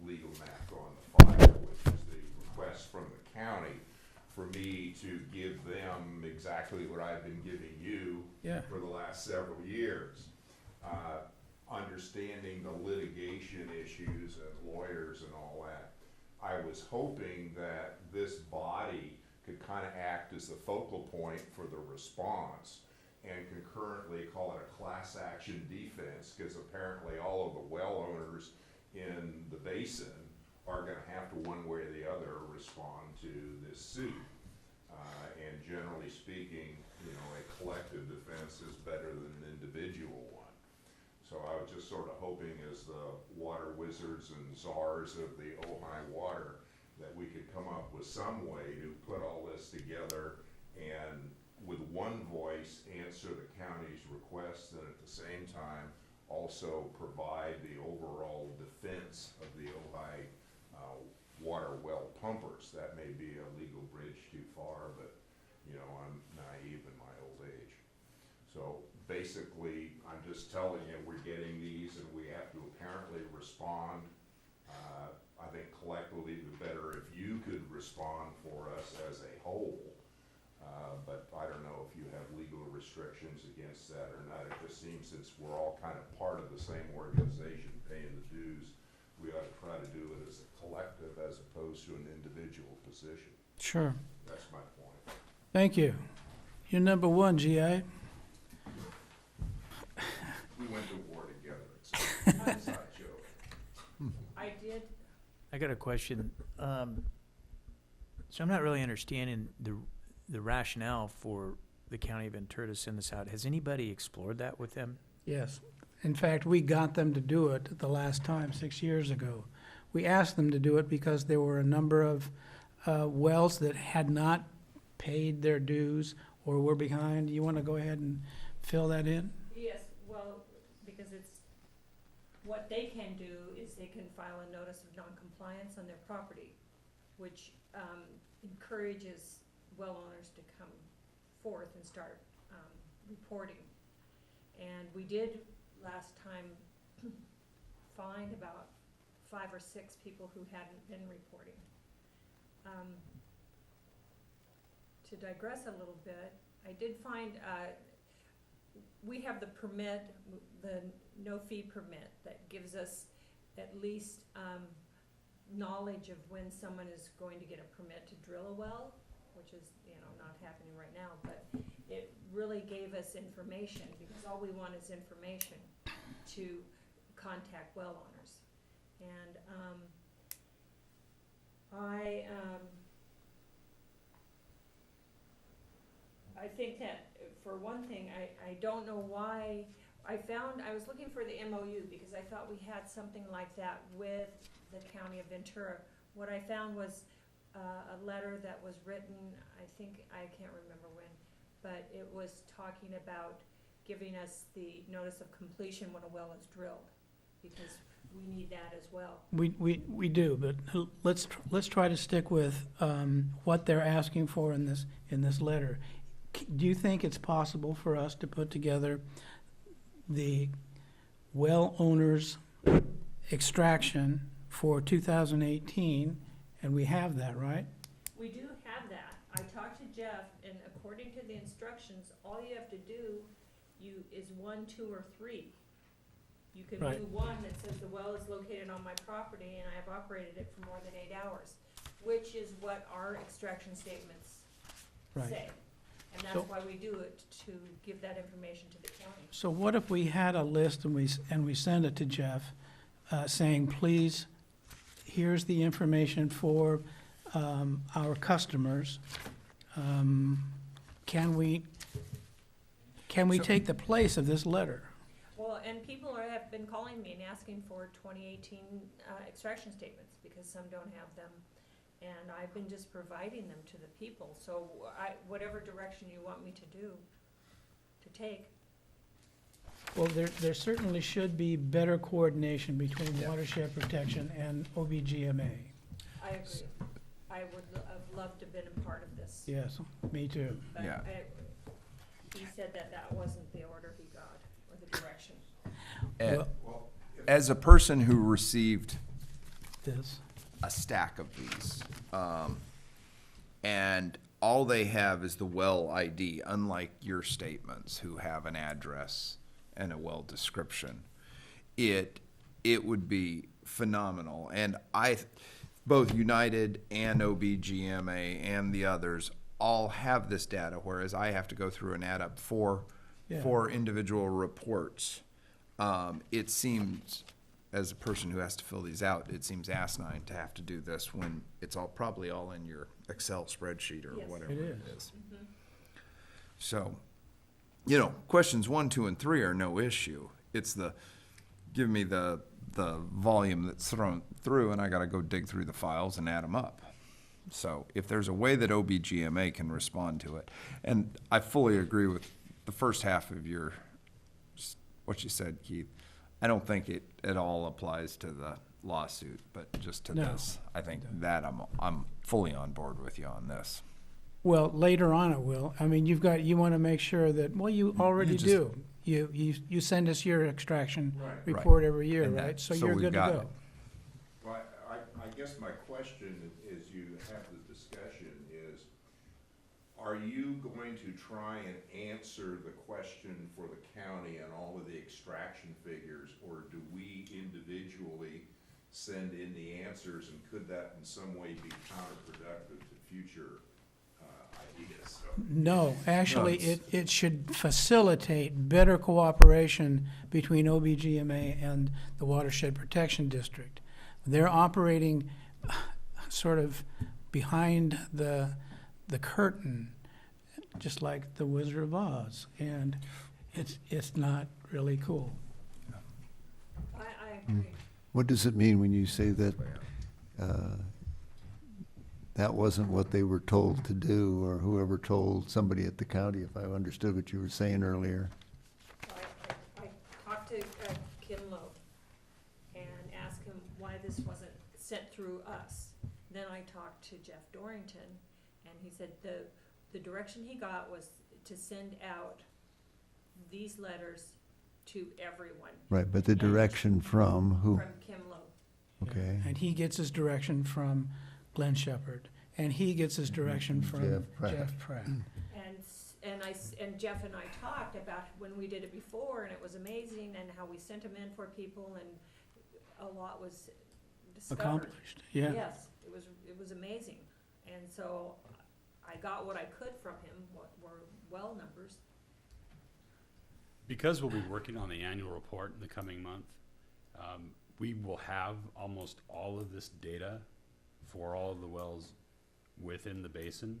legal math on the file, which is the request from the county for me to give them exactly what I've been giving you for the last several years. Understanding the litigation issues and lawyers and all that, I was hoping that this body could kind of act as the focal point for the response and concurrently call it a class action defense, because apparently all of the well owners in the basin are going to have to, one way or the other, respond to this suit. And generally speaking, a collective defense is better than an individual one. So I was just sort of hoping, as the water wizards and czars of the Ojai water, that we could come up with some way to put all this together and with one voice answer the county's request and at the same time also provide the overall defense of the Ojai water well pumpers. That may be a legal bridge too far, but I'm naive in my old age. So basically, I'm just telling you, we're getting these and we have to apparently respond. I think collectively it'd be better if you could respond for us as a whole. But I don't know if you have legal restrictions against that or not. It just seems since we're all kind of part of the same organization paying the dues, we ought to try to do it as a collective as opposed to an individual position. Sure. That's my point. Thank you. You're number one, GI. We went to war together. It's a inside joke. I did, I got a question. So I'm not really understanding the rationale for the county of Ventura to send this out. Has anybody explored that with them? Yes. In fact, we got them to do it the last time, 6 years ago. We asked them to do it because there were a number of wells that had not paid their dues or were behind. You want to go ahead and fill that in? yes, well, because it's, what they can do is they can file a notice of noncompliance on their property, which encourages well owners to come forth and start reporting. And we did last time find about 5 or 6 people who hadn't been reporting. To digress a little bit, I did find, we have the permit, the no-fee permit that gives us at least knowledge of when someone is going to get a permit to drill a well, which is, not happening right now, but it really gave us information, because all we want is information to contact well owners. And I think that, for one thing, I don't know why, I was looking for the MOU because I thought we had something like that with the county of Ventura. What I found was a letter that was written, I can't remember when, but it was talking about giving us the notice of completion when a well is drilled, because we need that as well. We do, but let's try to stick with what they're asking for in this letter. Do you think it's possible for us to put together the well owners extraction for 2018, and we have that, right? We do have that. I talked to Jeff, and according to the instructions, all you have to do is 1, 2, or 3. You can Right. do one that says the well is located on my property and I have operated it for more than 8 hours, which is what our extraction statements Right. say. And So- that's why we do it, to give that information to the county. So what if we had a list and we send it to Jeff, saying, please, here's the information for our customers. Can we take the place of this letter? Well, and people have been calling me and asking for 2018 extraction statements, because some don't have them. And I've been just providing them to the people. So whatever direction you want me to take. Well, there certainly should be better coordination between watershed protection and OBGMA. I agree. I would have loved to have been a part of this. Yes, me too. But Yeah. he said that wasn't the order he got, or the direction. As a person who received This. a stack of these, and all they have is the well ID, unlike your statements who have an address and a well description. It would be phenomenal. And both United and OBGMA and the others all have this data, whereas I have to go through and add up four individual reports. It seems, as a person who has to fill these out, it seems asinine to have to do this when it's probably all in your Excel spreadsheet or Yes. whatever It it is. is. So, questions 1, 2, and 3 are no issue. It's give me the volume that's thrown through, and I got to go dig through the files and add them up. So if there's a way that OBGMA can respond to it, and I fully agree with the first half of what you said, Keith. I don't think it at all applies to the lawsuit, but just to No. this. I think that I'm fully on board with you on this. Well, later on it will. I mean, you want to make sure that, well, you already just- do. You send us your extraction Right. report every year, And right? that- So so you're we've good to got go. it. Well, I guess my question is you have the discussion is, are you going to try and answer the question for the county on all of the extraction figures, or do we individually send in the answers, and could that in some way be counterproductive to future ideas? No, actually, it's- it should facilitate better cooperation between OBGMA and the Watershed Protection District. They're operating sort of behind the curtain, just like the Wizard of Oz, and it's not really cool. I agree. What does it mean when you say that that wasn't what they were told to do, or whoever told somebody at the county, if I understood what you were saying earlier? I talked to Kinlow and asked him why this wasn't sent through us. Then I talked to Jeff Dorrington, and he said the direction he got was to send out these letters to everyone Right, but the direction from who? from Kinlow. Okay. And he gets his direction from Glenn Shepherd, and he gets his direction from Jeff Pratt. Jeff Pratt. And Jeff and I talked about when we did it before, and it was amazing, and how we sent them in for people, and a lot was discovered. Accomplished, yeah. Yes, it was amazing, and so I got what I could from him, what were well numbers. Because we'll be working on the annual report in the coming month, we will have almost all of this data for all of the wells within the basin.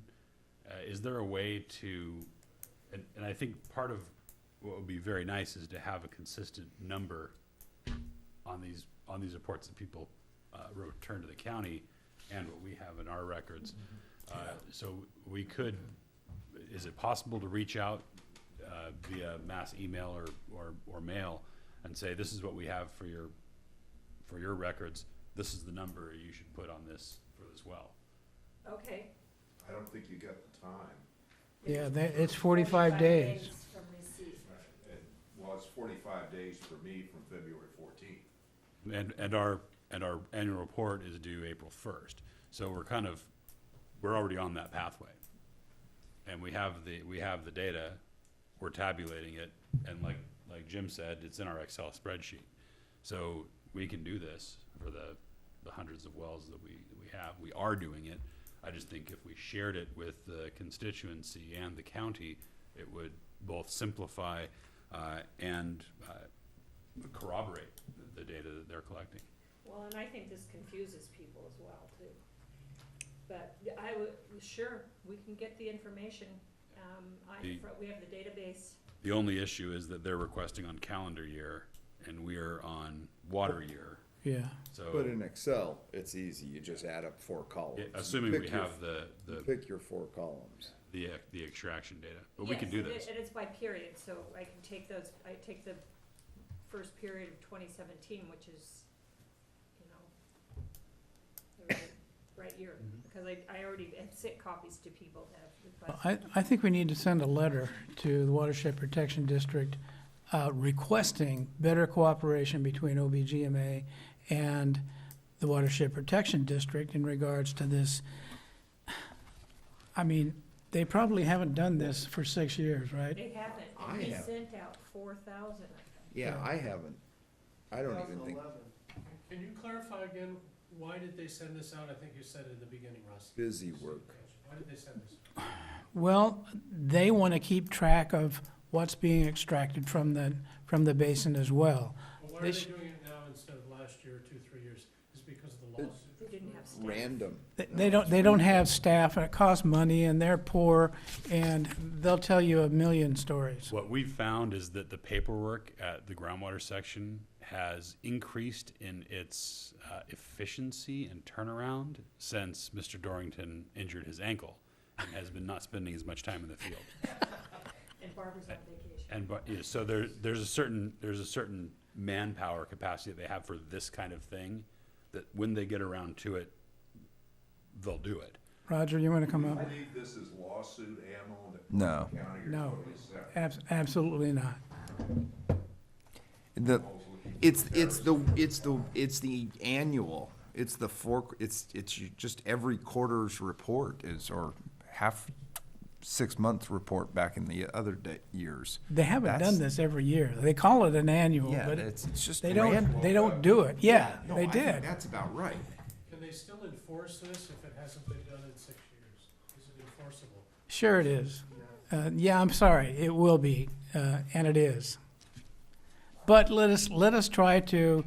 Is there a way to, and I think part of what would be very nice is to have a consistent number on these reports that people return to the county and what we have in our records. So we could, is it possible to reach out via mass email or mail and say, this is what we have for your records, this is the number you should put on this for this well? Okay. I don't think you got the time. Yeah, it's 45 days. From receipt. Well, it's 45 days for me from February 14th. And our annual report is due April 1st. So we're already on that pathway. And we have the data, we're tabulating it, and like Jim said, it's in our Excel spreadsheet. So we can do this for the hundreds of wells that we have. We are doing it. I just think if we shared it with the constituency and the county, it would both simplify and corroborate the data that they're collecting. Well, and I think this confuses people as well, too. But sure, we can get the information. We have the database. The only issue is that they're requesting on calendar year and we are on water year. Yeah. So But in Excel, it's easy, you just add up 4 columns. assuming Pick we your- have the Pick your 4 columns. the extraction data, but we can do Yes, this. and it's by period, so I can take those, I take the first period of 2017, which is, the right year, because I already have sent copies to people that have requested. I think we need to send a letter to the Watershed Protection District requesting better cooperation between OBGMA and the Watershed Protection District in regards to this. I mean, they probably haven't done this for 6 years, right? They haven't, I and he have. sent out 4,000, I think. Yeah, I haven't. I don't even think, Can you clarify again, why did they send this out? I think you said it at the beginning, Russ. busy work. Why did they send this? Well, they want to keep track of what's being extracted from the basin as well. Well, why They are they sh- doing it now instead of last year, 2, 3 years? Is it because of the lawsuit? They didn't have random. They don't have staff, and it costs money, and they're poor, and they'll tell you a million stories. What we've found is that the paperwork at the groundwater section has increased in its efficiency and turnaround since Mr. Dorrington injured his ankle and has been not spending as much time in the field. And Barbara's on vacation. And so there's a certain manpower capacity that they have for this kind of thing, that when they get around to it, they'll do it. Roger, you want to come I up? believe this is lawsuit ammo that No. the county are No, totally separate. absolutely not. It's the annual, it's just every quarter's report or half 6 months report back in the other years. They haven't done this every year. They call it an annual, Yeah, but it's just they random. don't do it. Yeah, No, they I think did. that's about right. Can they still enforce this if it hasn't been done in 6 years? Is it enforceable? Sure it is. Yeah, I'm sorry, it will be, and it is. But let us try to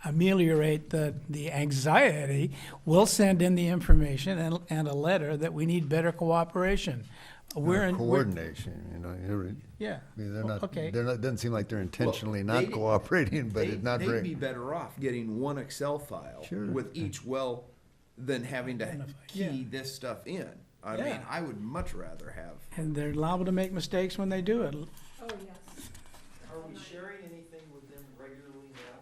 ameliorate the anxiety. We'll send in the information and a letter that we need better cooperation. Coordination, Yeah. I mean, they're not, Okay. doesn't seem like they're intentionally Well, not they- cooperating, but it's not They'd very. be better off getting one Excel file Sure. with each well than having to Yeah. key this stuff in. I mean, Yeah. I would much rather have. And they're liable to make mistakes when they do it. Oh, yes, Are we sharing anything with them regularly now?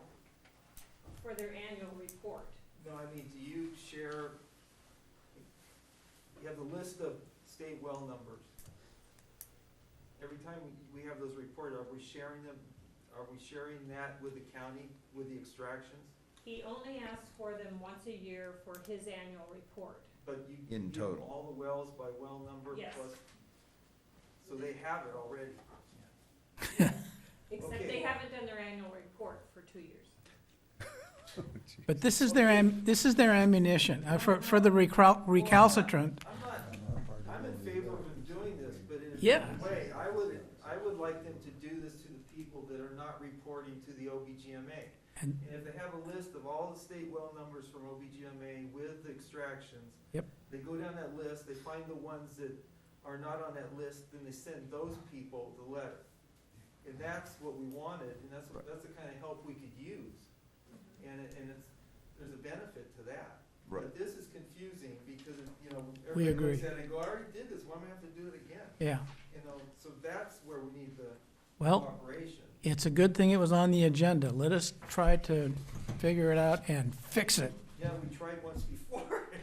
for their annual report. No, I mean, do you share, you have the list of state well numbers. Every time we have those reported, are we sharing them, are we sharing that with the county, with the extractions? He only asks for them once a year for his annual report. But you In give them total. all the wells by well number Yes. plus, so they have it already. Except Okay. they haven't done their annual report for 2 years. But this is their ammunition for the recalcitrant. I'm in favor of them doing this, but in a Yeah. different way. I would like them to do this to the people that are not reporting to the OBGMA. And- And if they have a list of all the state well numbers from OBGMA with the extractions. Yep. They go down that list, they find the ones that are not on that list, then they send those people the letter. And that's what we wanted, and that's the kind of help we could use. There's a benefit to that. Right. But this is confusing because, We everybody agree. looks at it and go, I already did this, why am I have to do it again? Yeah. So that's where we need the Well, cooperation. it's a good thing it was on the agenda. Let us try to figure it out and fix it. Yeah, we tried once before.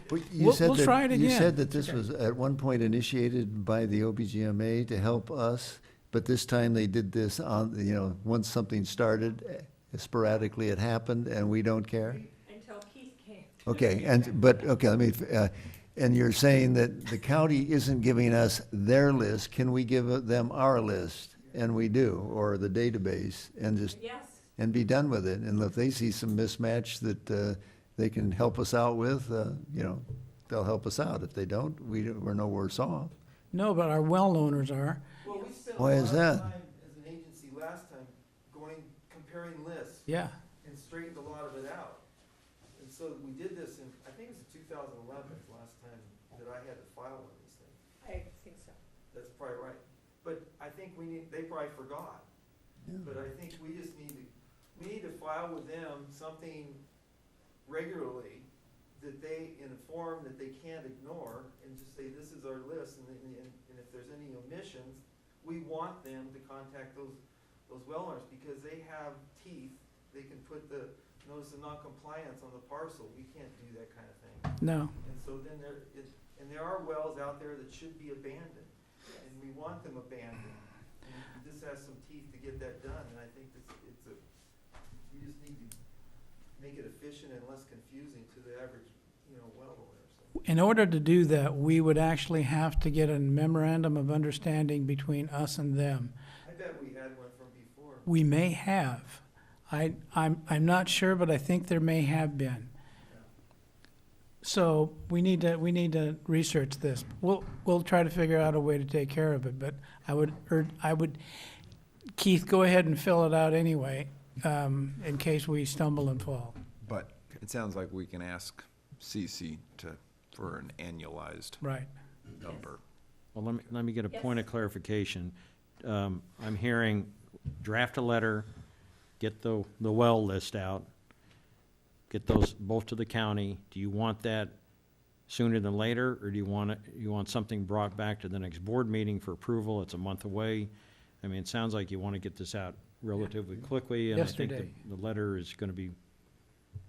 But We'll try it You again. said that this was at one point initiated by the OBGMA to help us, but this time they did this on, once something started, sporadically it happened, and we don't care? Until Keith came. Okay, let me, and you're saying that the county isn't giving us their list, can we give them our list? And we do, or the database, Yes, and be done with it. And if they see some mismatch that they can help us out with, they'll help us out. If they don't, we're no worse off. No, but our well owners are. Well, we spent a Why lot is of that? time as an agency last time comparing lists. Yeah. And straightened a lot of it out. And so we did this I think it was 2011 was the last time that I had to file one of these things. I think so. That's probably right. But I think they probably forgot. But I think we just need to file with them something regularly that they, in a form that they can't ignore, and just say, this is our list, and if there's any omissions, we want them to contact those well owners, because they have teeth, they can put the notice of non-compliance on the parcel, we can't do that kind of thing. No. And so then there are wells out there that should be abandoned, and we want them abandoned. And this has some teeth to get that done, and I think we just need to make it efficient and less confusing to the average, well owner. In order to do that, we would actually have to get a memorandum of understanding between us and them. I bet we had one from before. We may have. I'm not sure, but I think there may have been. So we need to research this. We'll try to figure out a way to take care of it. But I would, Keith, go ahead and fill it out anyway, in case we stumble and fall. But it sounds like we can ask CC for an annualized Right. number. Well, let me get a point of clarification. I'm hearing draft a letter, get the well list out, get those both to the county. Do you want that sooner than later, or do you want something brought back to the next board meeting for approval? It's a month away. I mean, it sounds like you want to get this out relatively quickly, and I think Yesterday. the letter is going to be,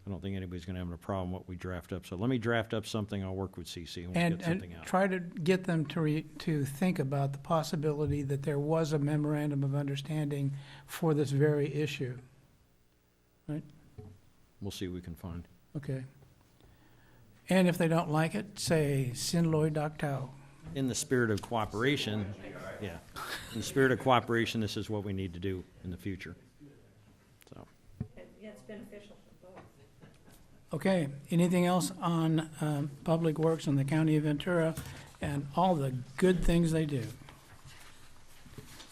I don't think anybody's going to have a problem what we draft up. So let me draft up something, I'll work with CC, and we'll And, get something out. try to get them to think about the possibility that there was a memorandum of understanding for this very issue. Right? We'll see what we can find. Okay. And if they don't like it, say, Sin Loy Doc Tao. In the spirit of cooperation, yeah, in the spirit of cooperation, this is what we need to do in the future. So, Yeah, it's beneficial for both. Okay, anything else on Public Works in the County of Ventura and all the good things they do?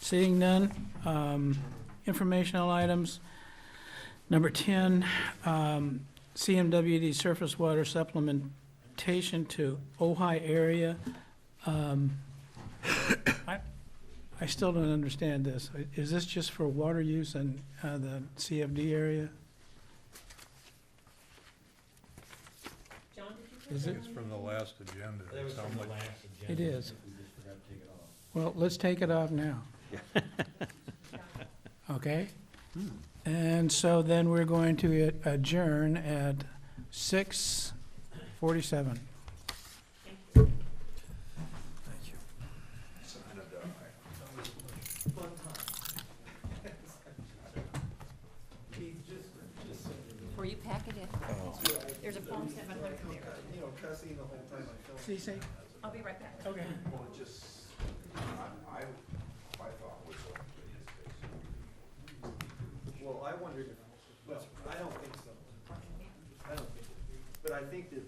Seeing none, informational items. Number 10, CMWD surface water supplementation to Ojai area. I still don't understand this. Is this just for water use in the CFD area? John, did you put Is that it? on It's from the last agenda. that was from the last agenda. It is. We just forgot to take it off. Well, let's take it off now. Okay? And so then we're going to adjourn at 6:47. Fun time. Keith, just Before you pack it in, there's a Form 700 there. you know, cussing the whole time I film. CC? I'll be right back. Okay. Well, it just, I thought was Well, I wondered if, well, I don't think so. I don't think, but I think that